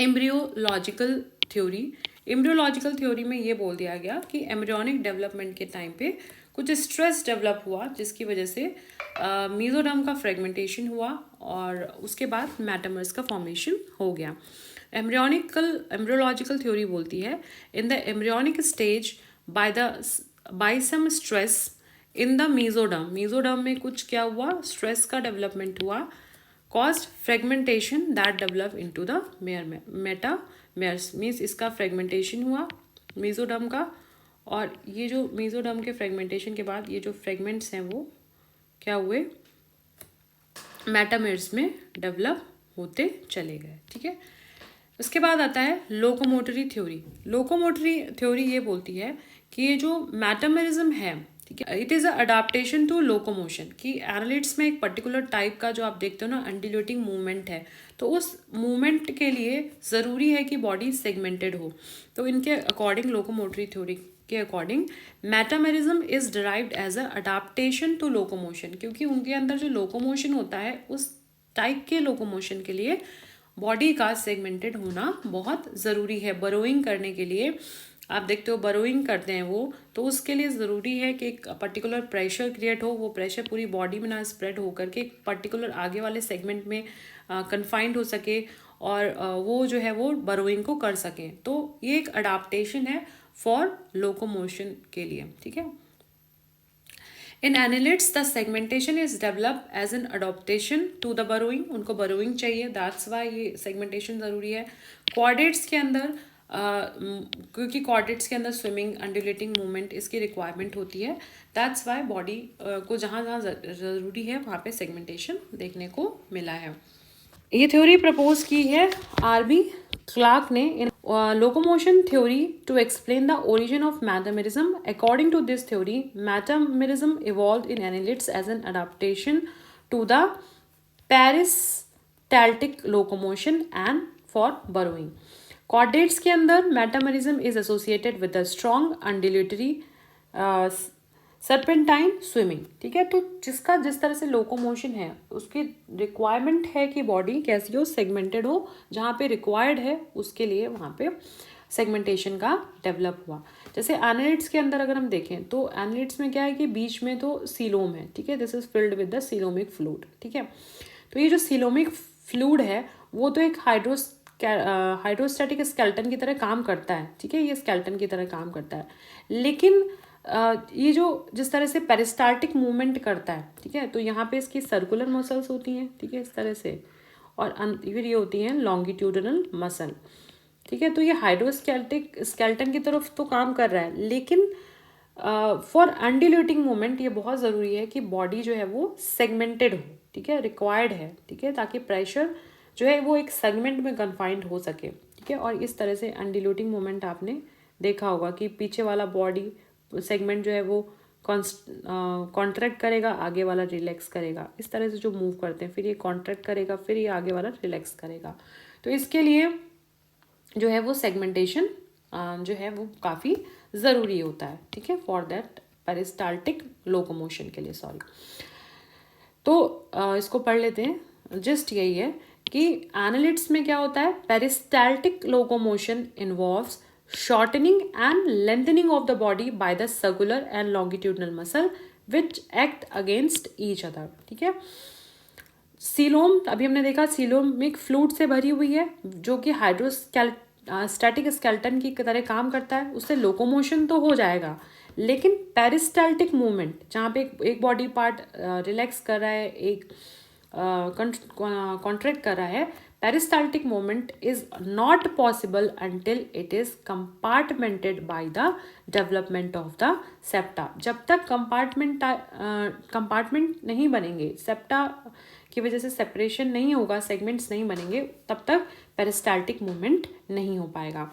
S1: एम्ब्रियोलॉजिकल थ्योरी। एम्ब्रियोलॉजिकल थ्योरी में ये बोल दिया गया कि एम्ब्रियोनिक डेवलपमेंट के टाइम पे कुछ स्ट्रेस डेवलप हुआ जिसकी वजह से मीजोडर्म का फ्रेगमेंटेशन हुआ और उसके बाद मेटामर्स का फॉर्मेशन हो गया। एम्ब्रियोलॉजिकल थ्योरी बोलती है in the embryonic stage by some stress in the mesoderm में कुछ क्या हुआ, स्ट्रेस का डेवलपमेंट हुआ, caused fragmentation that develop into the metameres. Means इसका फ्रेगमेंटेशन हुआ मेसोडर्म का, और ये जो मेसोडर्म के फ्रेगमेंटेशन के बाद ये जो फ्रेगमेंट्स हैं वो क्या हुए, मेटामेर्स में डेवलप होते चले गए। ठीक है, उसके बाद आता है लोकोमोटरी थ्योरी। लोकोमोटरी थ्योरी ये बोलती है कि ये जो मेटामेरिज्म है, ठीक है, it is a adaptation to locomotion, कि एनालिट्स में एक पर्टिकुलर टाइप का जो आप देखते हो ना अंडुलेटिंग मूवमेंट है, तो उस मूवमेंट के लिए ज़रूरी है कि बॉडी सेगमेंटेड हो। तो इनके अकॉर्डिंग, लोकोमोटरी थ्योरी के according, metamerism is derived as a adaptation to locomotion, क्योंकि उनके अंदर जो लोकोमोशन होता है उस टाइप के लोकोमोशन के लिए बॉडी का सेगमेंटेड होना बहुत ज़रूरी है। बरोइंग करने के लिए आप देखते हो बरोइंग करते हैं वो, तो उसके लिए ज़रूरी है कि एक पर्टिकुलर प्रेशर क्रिएट हो, वो प्रेशर पूरी बॉडी में ना स्प्रेड हो करके एक पर्टिकुलर आगे वाले सेगमेंट में कन्फाइंड हो सके और वो जो है वो बरोइंग को कर सकें। तो ये एक अडाप्टेशन है फॉर लोकोमोशन के लिए। ठीक है, in annelids the segmentation is develop as an adaptation to the burrowing, उनको बरोइंग चाहिए, दैट्स वाई ये सेगमेंटेशन ज़रूरी है। क्वाड्रेट्स के अंदर क्योंकि क्वाड्रेट्स के अंदर स्विमिंग, अंडुलेटिंग मूवमेंट इसकी रिक्वायरमेंट होती है, दैट्स वाई बॉडी को जहाँ जहाँ ज़रूरी है वहाँ पे सेगमेंटेशन देखने को मिला है। ये थ्योरी प्रपोज की है आरबी क्लार्क ने in locomotion theory to explain the origin of metamerism. According to this theory, metamerism evolved in annelids as an adaptation to the peristaltic locomotion and for burrowing. Chordates के अंदर metamerism is associated with the strong undulatory serpentine swimming. ठीक है, तो जिसका जिस तरह से locomotion है उसकी रिक्वायरमेंट है कि बॉडी कैसी हो, सेगमेंटेड हो, जहाँ पे रिक्वायर्ड है उसके लिए वहाँ पे सेगमेंटेशन का डेवलप हुआ। जैसे एनालिट्स के अंदर अगर हम देखें तो एनालिट्स में क्या है कि बीच में तो सीलोम है। ठीक है, this is filled with the coelomic fluid. ठीक है, तो ये जो सीलोमिक फ्लूइड है वो तो एक हाइड्रोस्टैटिक स्केलेटन की तरह काम करता है। ठीक है, ये स्केलेटन की तरह काम करता है, लेकिन ये जो जिस तरह से पेरिस्टाल्टिक मूवमेंट करता है, ठीक है, तो यहाँ पे इसकी सर्कुलर मसल्स होती हैं, ठीक है, इस तरह से, और फिर ये होती हैं लॉन्गिट्यूडनल मसल। ठीक है, तो ये हाइड्रोस्केलेटिक स्केलेटन की तरफ तो काम कर रहा है, लेकिन फॉर अंडुलेटिंग मूवमेंट ये बहुत ज़रूरी है कि बॉडी जो है वो सेगमेंटेड हो। ठीक है, रिक्वायर्ड है। ठीक है, ताकि प्रेशर जो है वो एक सेगमेंट में कन्फाइंड हो सके। ठीक है, और इस तरह से अंडुलेटिंग मूवमेंट आपने देखा होगा कि पीछे वाला बॉडी सेगमेंट जो है वो कॉन्ट्रैक्ट करेगा, आगे वाला रिलैक्स करेगा, इस तरह से जो मूव करते हैं, फिर ये कॉन्ट्रैक्ट करेगा, फिर ये आगे वाला रिलैक्स करेगा। तो इसके लिए जो है वो सेगमेंटेशन जो है वो काफ़ी ज़रूरी होता है। ठीक है, फॉर दैट पेरिस्टाल्टिक लोकोमोशन के लिए, सॉरी। तो इसको पढ़ लेते हैं। जस्ट यही है कि एनालिट्स में क्या होता है, peristaltic locomotion involves shortening and lengthening of the body by the circular and longitudinal muscle which act against each other। ठीक है, सीलोम अभी हमने देखा सीलोमिक फ्लूइड से भरी हुई है जो कि हाइड्रोस्टैटिक स्केलेटन की तरह काम करता है, उससे लोकोमोशन तो हो जाएगा, लेकिन पेरिस्टाल्टिक मूवमेंट जहाँ पे एक बॉडी पार्ट रिलैक्स कर रहा है, एक कॉन्ट्रैक्ट कर रहा है, peristaltic movement is not possible until it is compartmented by the development of the septa। जब तक कंपार्टमेंट नहीं बनेंगे, सेप्टा की वजह से सेपरेशन नहीं होगा, सेगमेंट्स नहीं बनेंगे, तब तक पेरिस्टाल्टिक मूवमेंट नहीं हो पाएगा।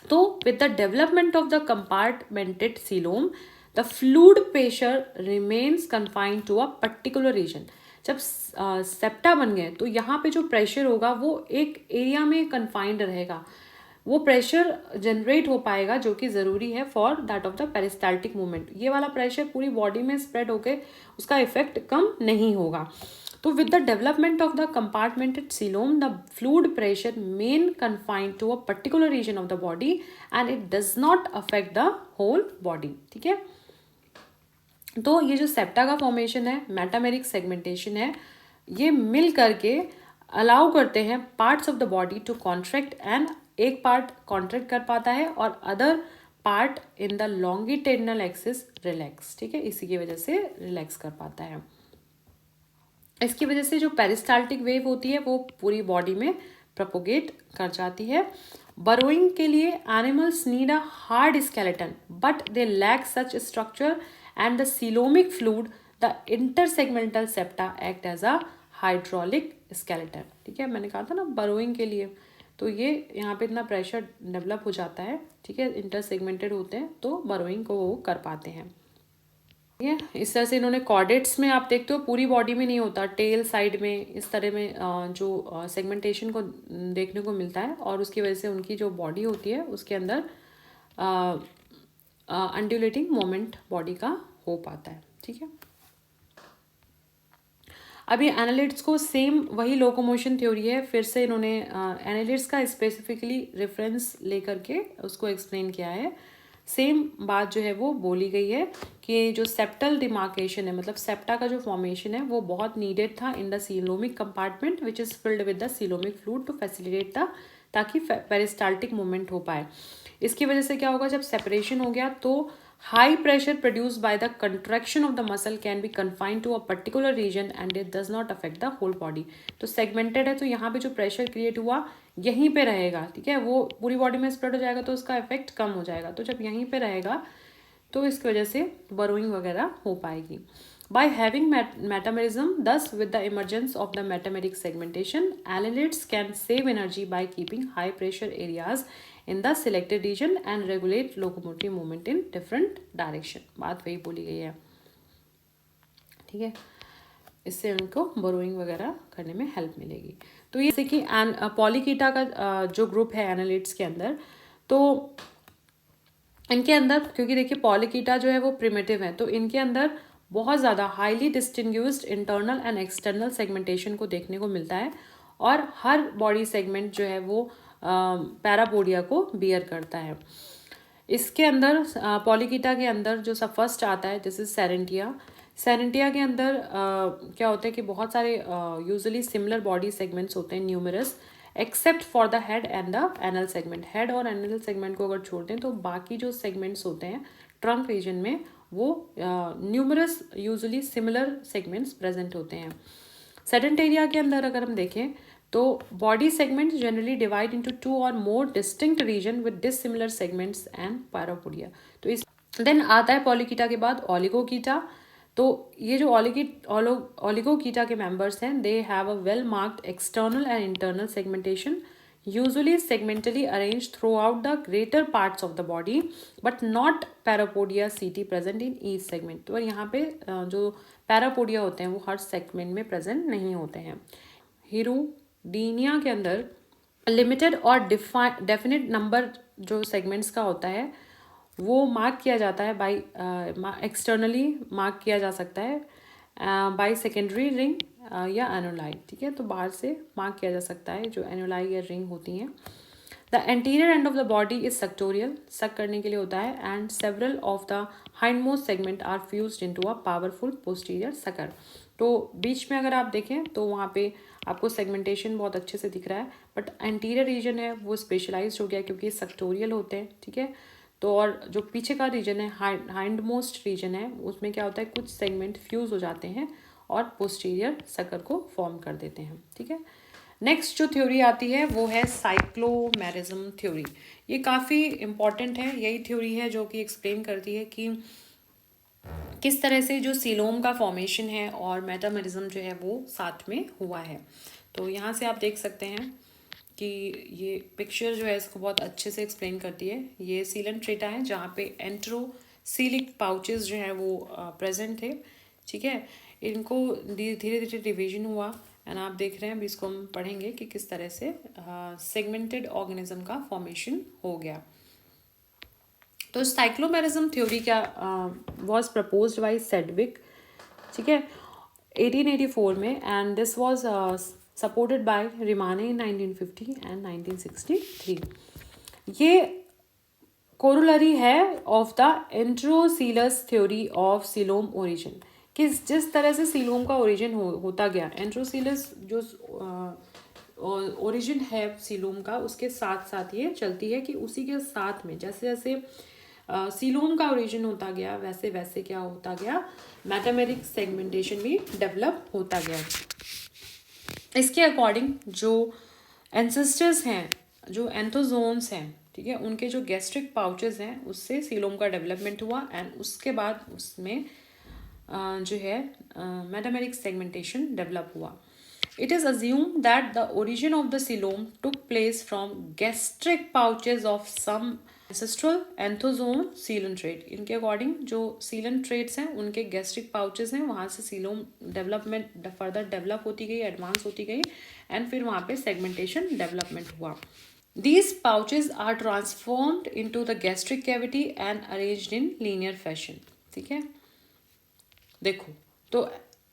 S1: तो with the development of the compartmented coelom the fluid pressure remains confined to a particular region. जब सेप्टा बन गए तो यहाँ पे जो प्रेशर होगा वो एक एरिया में कन्फाइंड रहेगा, वो प्रेशर जनरेट हो पाएगा जो कि ज़रूरी है for that of the peristaltic movement. ये वाला प्रेशर पूरी बॉडी में स्प्रेड होकर उसका इफेक्ट कम नहीं होगा। तो with the development of the compartmented coelom, the fluid pressure remain confined to a particular region of the body and it does not affect the whole body। ठीक है, तो ये जो सेप्टा का फॉर्मेशन है, मेटामेरिक सेगमेंटेशन है, ये मिल करके अलाउ करते हैं parts of the body to contract and एक पार्ट कॉन्ट्रैक्ट कर पाता है और other part in the longitudinal axis relax. ठीक है, इसी की वजह से रिलैक्स कर पाता है। इसकी वजह से जो पेरिस्टाल्टिक वेव होती है वो पूरी बॉडी में प्रोपोगेट कर जाती है। बरोइंग के लिए animals need a hard skeleton but they lack such structure and the coelomic fluid the intersegmental septa act as a hydraulic skeleton. ठीक है, मैंने कहा था ना बरोइंग के लिए, तो ये यहाँ पे इतना प्रेशर डेवलप हो जाता है। ठीक है, इंटरसेगमेंटेड होते हैं तो बरोइंग को वो कर पाते हैं। ठीक है, इस तरह से इन्होंने कॉर्डेट्स में आप देखते हो पूरी बॉडी में नहीं होता, टेल साइड में इस तरह में जो सेगमेंटेशन को देखने को मिलता है और उसकी वजह से उनकी जो बॉडी होती है उसके अंदर अंडुलेटिंग मोमेंट बॉडी का हो पाता है। ठीक है, अभी एनालिट्स को सेम वही लोकोमोशन थ्योरी है, फिर से इन्होंने एनालिट्स का स्पेसिफिकली रेफरेंस लेकर के उसको एक्सप्लेन किया है। सेम बात जो है वो बोली गई है कि जो सेप्टल डिमार्केशन है, मतलब सेप्टा का जो फॉर्मेशन है वो बहुत नीडेड था in the coelomic compartment which is filled with the coelomic fluid to facilitate the, ताकि पेरिस्टाल्टिक मूवमेंट हो पाए। इसकी वजह से क्या होगा, जब सेपरेशन हो गया तो high pressure produced by the contraction of the muscle can be confined to a particular region and it does not affect the whole body। तो segmented है तो यहाँ पे जो pressure create हुआ यहीं पे रहेगा। ठीक है, वो पूरी बॉडी में स्प्रेड हो जाएगा तो उसका इफेक्ट कम हो जाएगा। तो जब यहीं पे रहेगा तो इसकी वजह से बरोइंग वगैरह हो पाएगी। By having metamerism, thus with the emergence of the metameric segmentation, annelids can save energy by keeping high pressure areas in the selected region and regulate locomotive movement in different direction। बात वही बोली गई है। ठीक है, इससे उनको borrowing वगैरह करने में हेल्प मिलेगी। तो ये जैसे कि पॉलीकीटा का जो ग्रुप है एनालिट्स के अंदर, तो इनके अंदर क्योंकि देखिए पॉलीकीटा जो है वो प्रिमिटिव है, तो इनके अंदर बहुत ज़्यादा highly distinguished internal and external segmentation को देखने को मिलता है और हर बॉडी सेगमेंट जो है वो पैरापोडिया को बियर करता है। इसके अंदर पॉलीकीटा के अंदर जो सब फर्स्ट आता है दिस इज सेरेंटिया। सेरेंटिया के अंदर क्या होता है कि बहुत सारे यूजुअली सिमिलर बॉडी सेगमेंट्स होते हैं, numerous, except for the head and the anal segment. Head और एनल सेगमेंट को अगर छोड़ दें तो बाकी जो सेगमेंट्स होते हैं ट्रंक रीजन में वो numerous usually similar segments present होते हैं। सेडेंटेरिया के अंदर अगर हम देखें तो body segments generally divide into 2 और more distinct region with dissimilar segments and parapodia. तो इस देन आता है पॉलीकीटा के बाद ओलिगोकीटा। तो ये जो ओलिगोकीटा के मेंबर्स हैं they have a well marked external and internal segmentation, usually segmentally arranged throughout the greater parts of the body but not parapodia CT present in each segment। तो यहाँ पे जो पैरापोडिया होते हैं वो हर सेगमेंट में प्रेजेंट नहीं होते हैं। हिरुडीनिया के अंदर लिमिटेड और डेफिनेट नंबर जो सेगमेंट्स का होता है वो मार्क किया जाता है बाई एक्सटर्नली मार्क किया जा सकता है बाई सेकेंडरी रिंग या एनुलाई। ठीक है, तो बाहर से मार्क किया जा सकता है जो एनुलाई या रिंग होती हैं। The anterior end of the body is suctorial, suck करने के लिए होता है, and several of the hindmost segment are fused into a powerful posterior sucker. तो बीच में अगर आप देखें तो वहाँ पे आपको सेगमेंटेशन बहुत अच्छे से दिख रहा है, बट एंटीरियर रीजन है वो स्पेशलाइज्ड हो गया क्योंकि सक्टोरियल होते हैं। ठीक है, तो और जो पीछे का रीजन है हाइंड मोस्ट रीजन है उसमें क्या होता है कुछ सेगमेंट फ्यूज हो जाते हैं और पोस्टीरियर सकर को फॉर्म कर देते हैं। ठीक है, नेक्स्ट जो थ्योरी आती है वो है साइक्लोमेरिज्म थ्योरी। ये काफ़ी इम्पॉर्टेंट है, यही थ्योरी है जो कि एक्सप्लेन करती है कि किस तरह से जो सीलोम का फॉर्मेशन है और मेटामेरिज्म जो है वो साथ में हुआ है। तो यहाँ से आप देख सकते हैं कि ये पिक्चर जो है इसको बहुत अच्छे से एक्सप्लेन करती है। ये सीलन ट्रेटा है जहाँ पे एंट्रोसीलिक पाउचेस जो हैं वो प्रेजेंट थे, ठीक है। इनको धीरे धीरे डिवीजन हुआ एंड आप देख रहे हैं, अभी इसको हम पढ़ेंगे कि किस तरह से सेगमेंटेड ऑर्गेनिज्म का फॉर्मेशन हो गया। तो साइक्लोमेरिज्म थ्योरी क्या वाज प्रपोज्ड बाय सेडविक, ठीक है, 1884 में, and this was supported by Remane in 1950 and 1963। ये कोरोलरी है of the enterocoelous theory of coelom origin, कि जिस तरह से सीलोम का ओरिजिन होता गया, एंट्रोसीलस जो ओरिजिन है सीलोम का, उसके साथ साथ ये चलती है कि उसी के साथ में जैसे जैसे सीलोम का ओरिजिन होता गया वैसे वैसे क्या होता गया, मैटामेरिक सेगमेंटेशन भी डेवलप होता गया। इसके अकॉर्डिंग जो एंसेस्टर्स हैं, जो एंथोजोन्स हैं, ठीक है, उनके जो गैस्ट्रिक पाउचेस हैं उससे सीलोम का डेवलपमेंट हुआ एंड उसके बाद उसमें जो है मेटामेरिक सेगमेंटेशन डेवलप हुआ। It is assumed that the origin of the coelom took place from gastric pouches of some ancestral enthosome coelenterate। इनके अकॉर्डिंग जो coelentrates हैं उनके gastric pouches हैं, वहाँ से coelom डेवलपमेंट फर्दर डेवलप होती गई, एडवांस होती गई एंड फिर वहाँ पे सेगमेंटेशन डेवलपमेंट हुआ। These pouches are transformed into the gastric cavity and arranged in linear fashion, ठीक है। देखो तो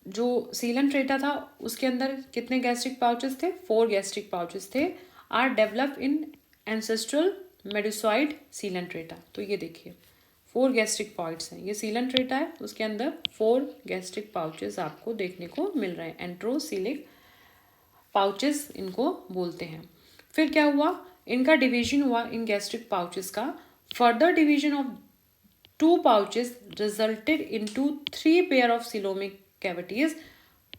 S1: जो सीलन ट्रेटा था उसके अंदर कितने गैस्ट्रिक पाउचेस थे, 4 गैस्ट्रिक पाउचेस थे, आर डेवलप इन एंसेस्ट्रल मेडुसॉइड सीलन ट्रेटा। तो ये देखिए 4 गैस्ट्रिक पाउच हैं, ये सीलन ट्रेटा है, उसके अंदर 4 गैस्ट्रिक पाउचेस आपको देखने को मिल रहे हैं, एंट्रोसीलिक पाउचेस इनको बोलते हैं। फिर क्या हुआ, इनका डिवीजन हुआ इन गैस्ट्रिक पाउचेस का, further division of 2 pouches resulted into 3 pair of coelomic cavities,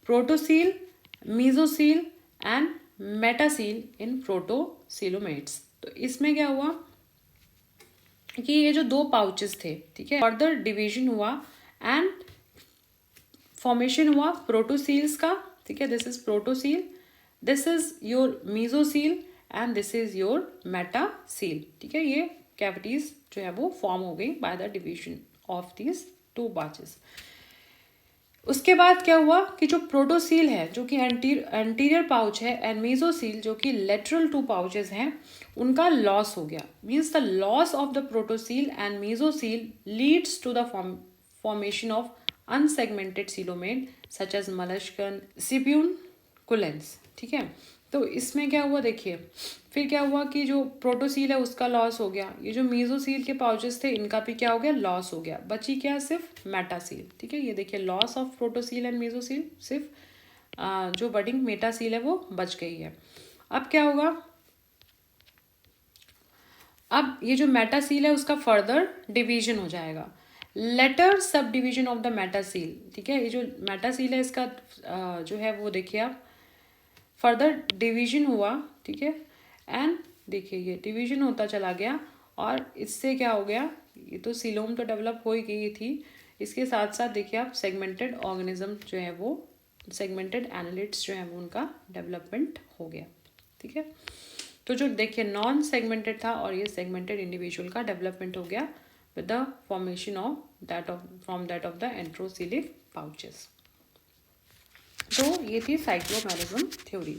S1: protocele, mesocele and metacele in protocoelomates। तो इसमें क्या हुआ कि ये जो 2 पाउचेस थे, ठीक है, फर्दर डिवीजन हुआ एंड फॉर्मेशन हुआ प्रोटोसील्स का, ठीक है, this is protocoel, this is your mesocoel and this is your metacoel, ठीक है। ये कैविटीज जो है वो फॉर्म हो गई by the division of these 2 pouches. उसके बाद क्या हुआ कि जो प्रोटोसील है जो कि एंटीरियर पाउच है एंड मेसोसील जो कि लेटरल 2 पाउचेस हैं, उनका लॉस हो गया। Means the loss of the protocoel and mesocoel leads to the formation of unsegmented coelomate such as molluscan sipunculans, ठीक है। तो इसमें क्या हुआ देखिए, फिर क्या हुआ कि जो प्रोटोसील है उसका लॉस हो गया, ये जो मेसोसील के पाउचेस थे इनका भी क्या हो गया, लॉस हो गया, बची क्या सिर्फ मेटासील, ठीक है। ये देखिए लॉस ऑफ प्रोटोसील एंड मेसोसील, सिर्फ जो बडिंग मेटासील है वो बच गई है। अब क्या होगा, अब ये जो मेटासील है उसका फर्दर डिवीजन हो जाएगा, letter sub division of the मेटासील, ठीक है। ये जो मेटासील है इसका जो है वो देखिए आप फर्दर डिवीजन हुआ, ठीक है, एंड देखिए ये डिवीजन होता चला गया और इससे क्या हो गया, ये तो सीलोम तो डेवलप हो ही गई थी, इसके साथ साथ देखिए आप सेगमेंटेड ऑर्गेनिज्म जो है वो, सेगमेंटेड एनालिट्स जो है वो उनका डेवलपमेंट हो गया, ठीक है। तो जो देखिए नॉन सेगमेंटेड था और ये सेगमेंटेड इंडिविजुअल का डेवलपमेंट हो गया with the formation of from that of the enterocoelic pouches. तो ये थी साइक्लोमेरिज्म थ्योरी।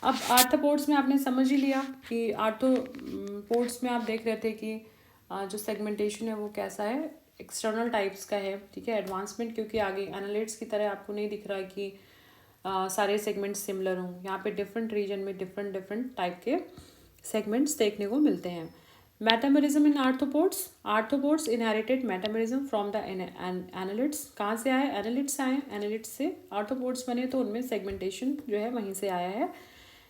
S1: अब आर्थ्रोपोड्स में आपने समझ ही लिया कि आर्थ्रोपोड्स में आप देख रहे थे कि जो सेगमेंटेशन है वो कैसा है, एक्सटर्नल टाइप्स का है, ठीक है। एडवांसमेंट क्योंकि आगे एनालिट्स की तरह आपको नहीं दिख रहा है कि सारे सेगमेंट्स सिमिलर हों, यहाँ पे डिफरेंट रीजन में डिफरेंट टाइप के सेगमेंट्स देखने को मिलते हैं। Metamerism in arthropods inherited metamerism from the annelids. कहाँ से आए, एनालिट्स आए, एनालिट्स से आर्थ्रोपोड्स बने तो उनमें सेगमेंटेशन जो है वहीं से आया है,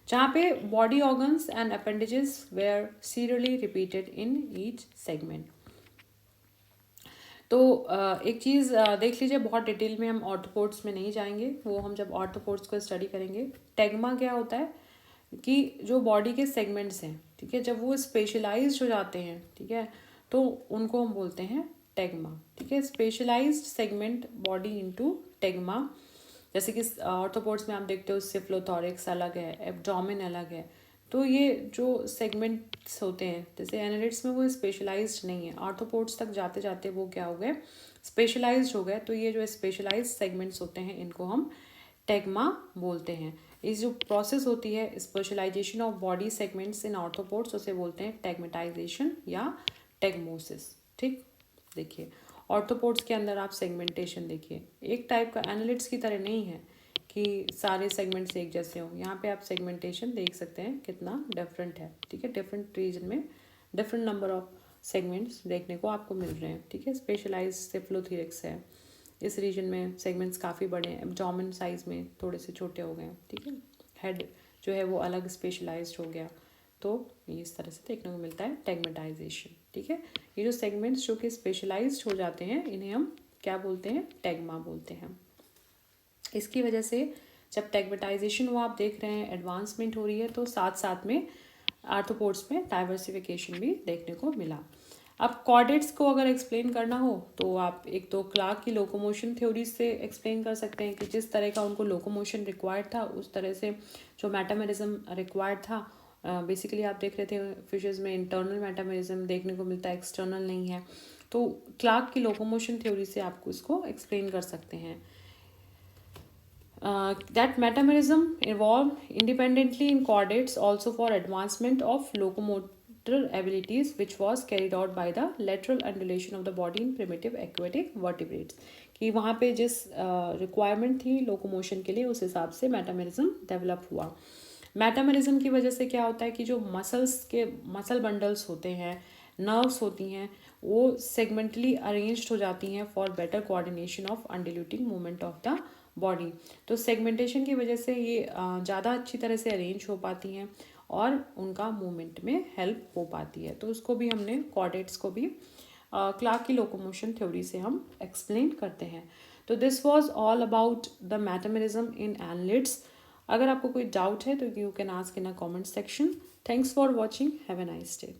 S1: जहाँ पे body organs and appendages were serially repeated in each segment. तो एक चीज़ देख लीजिए, बहुत डिटेल में हम आर्थ्रोपोड्स में नहीं जाएंगे, वो हम जब आर्थ्रोपोड्स को स्टडी करेंगे। टेग्मा क्या होता है कि जो बॉडी के सेगमेंट्स हैं, ठीक है, जब वो स्पेशलाइज्ड हो जाते हैं, ठीक है, तो उनको हम बोलते हैं टेग्मा, ठीक है। स्पेशलाइज्ड सेगमेंट बॉडी इनटू टेग्मा, जैसे कि आर्थ्रोपोड्स में आप देखते हो सिफ्लोथोरिक्स अलग है, एब्डोमेन अलग है, तो ये जो सेगमेंट्स होते हैं जैसे एनालिट्स में वो स्पेशलाइज्ड नहीं है, आर्थ्रोपोड्स तक जाते जाते वो क्या हो गए, स्पेशलाइज्ड हो गए। तो ये जो स्पेशलाइज्ड सेगमेंट्स होते हैं इनको हम टेग्मा बोलते हैं। इस जो प्रोसेस होती है specialization of body segments in arthropods उसे बोलते हैं टेगमेटाइजेशन या टेगमोसिस। ठीक, देखिए ऑर्थ्रोपोड्स के अंदर आप सेगमेंटेशन देखिए, एक टाइप का एनालिट्स की तरह नहीं है कि सारे सेगमेंट्स एक जैसे हों। यहाँ पे आप सेगमेंटेशन देख सकते हैं कितना डिफरेंट है। ठीक है, डिफरेंट रीजन में डिफरेंट नंबर ऑफ सेगमेंट्स देखने को आपको मिल रहे हैं। ठीक है, स्पेशलाइज सेफलोथोरैक्स है, इस रीजन में सेगमेंट्स काफ़ी बड़े हैं, एब्डोमेन साइज में थोड़े से छोटे हो गए हैं। ठीक है, हेड जो है वो अलग स्पेशलाइज्ड हो गया। तो ये इस तरह से देखने को मिलता है टेगमेटाइजेशन। ठीक है, ये जो सेगमेंट्स जो कि स्पेशलाइज्ड हो जाते हैं इन्हें हम क्या बोलते हैं, टेग्मा बोलते हैं। इसकी वजह से जब टेगमेटाइजेशन वो आप देख रहे हैं एडवांसमेंट हो रही है, तो साथ साथ में आर्थ्रोपोड्स में डाइवर्सिफिकेशन भी देखने को मिला। अब कॉर्डेट्स को अगर एक्सप्लेन करना हो तो आप एक तो क्लार्क की लोकोमोशन थ्योरी से एक्सप्लेन कर सकते हैं कि जिस तरह का उनको लोकोमोशन रिक्वायर्ड था उस तरह से जो मेटामेरिज्म रिक्वायर्ड था। बेसिकली आप देख रहे थे फिशेज में इंटरनल मेटामेरिज्म देखने को मिलता है, एक्सटर्नल नहीं है। तो क्लार्क की लोकोमोशन थ्योरी से आपको इसको एक्सप्लेन कर सकते हैं। That metamerism evolved independently in chordates also for advancement of locomotor abilities, which was carried out by the lateral undulation of the body in primitive aquatic vertebrates. कि वहाँ पे जिस रिक्वायरमेंट थी लोकोमोशन के लिए उस हिसाब से मेटामेरिज्म डेवलप हुआ। मेटामेरिज्म की वजह से क्या होता है कि जो मसल बंडल्स होते हैं, नर्व्स होती हैं, वो सेगमेंटली अरेंज्ड हो जाती हैं for better coordination of undulating movement of the body. तो सेगमेंटेशन की वजह से ये ज़्यादा अच्छी तरह से अरेंज हो पाती हैं और उनका मूवमेंट में हेल्प हो पाती है। तो उसको भी हमने कॉर्डेट्स को भी क्लार्क की लोकोमोशन थ्योरी से हम एक्सप्लेन करते हैं। तो this was all about the metamerism in annelids. अगर आपको कोई डाउट है तो you can ask in a comment section. Thanks for watching, have a nice day.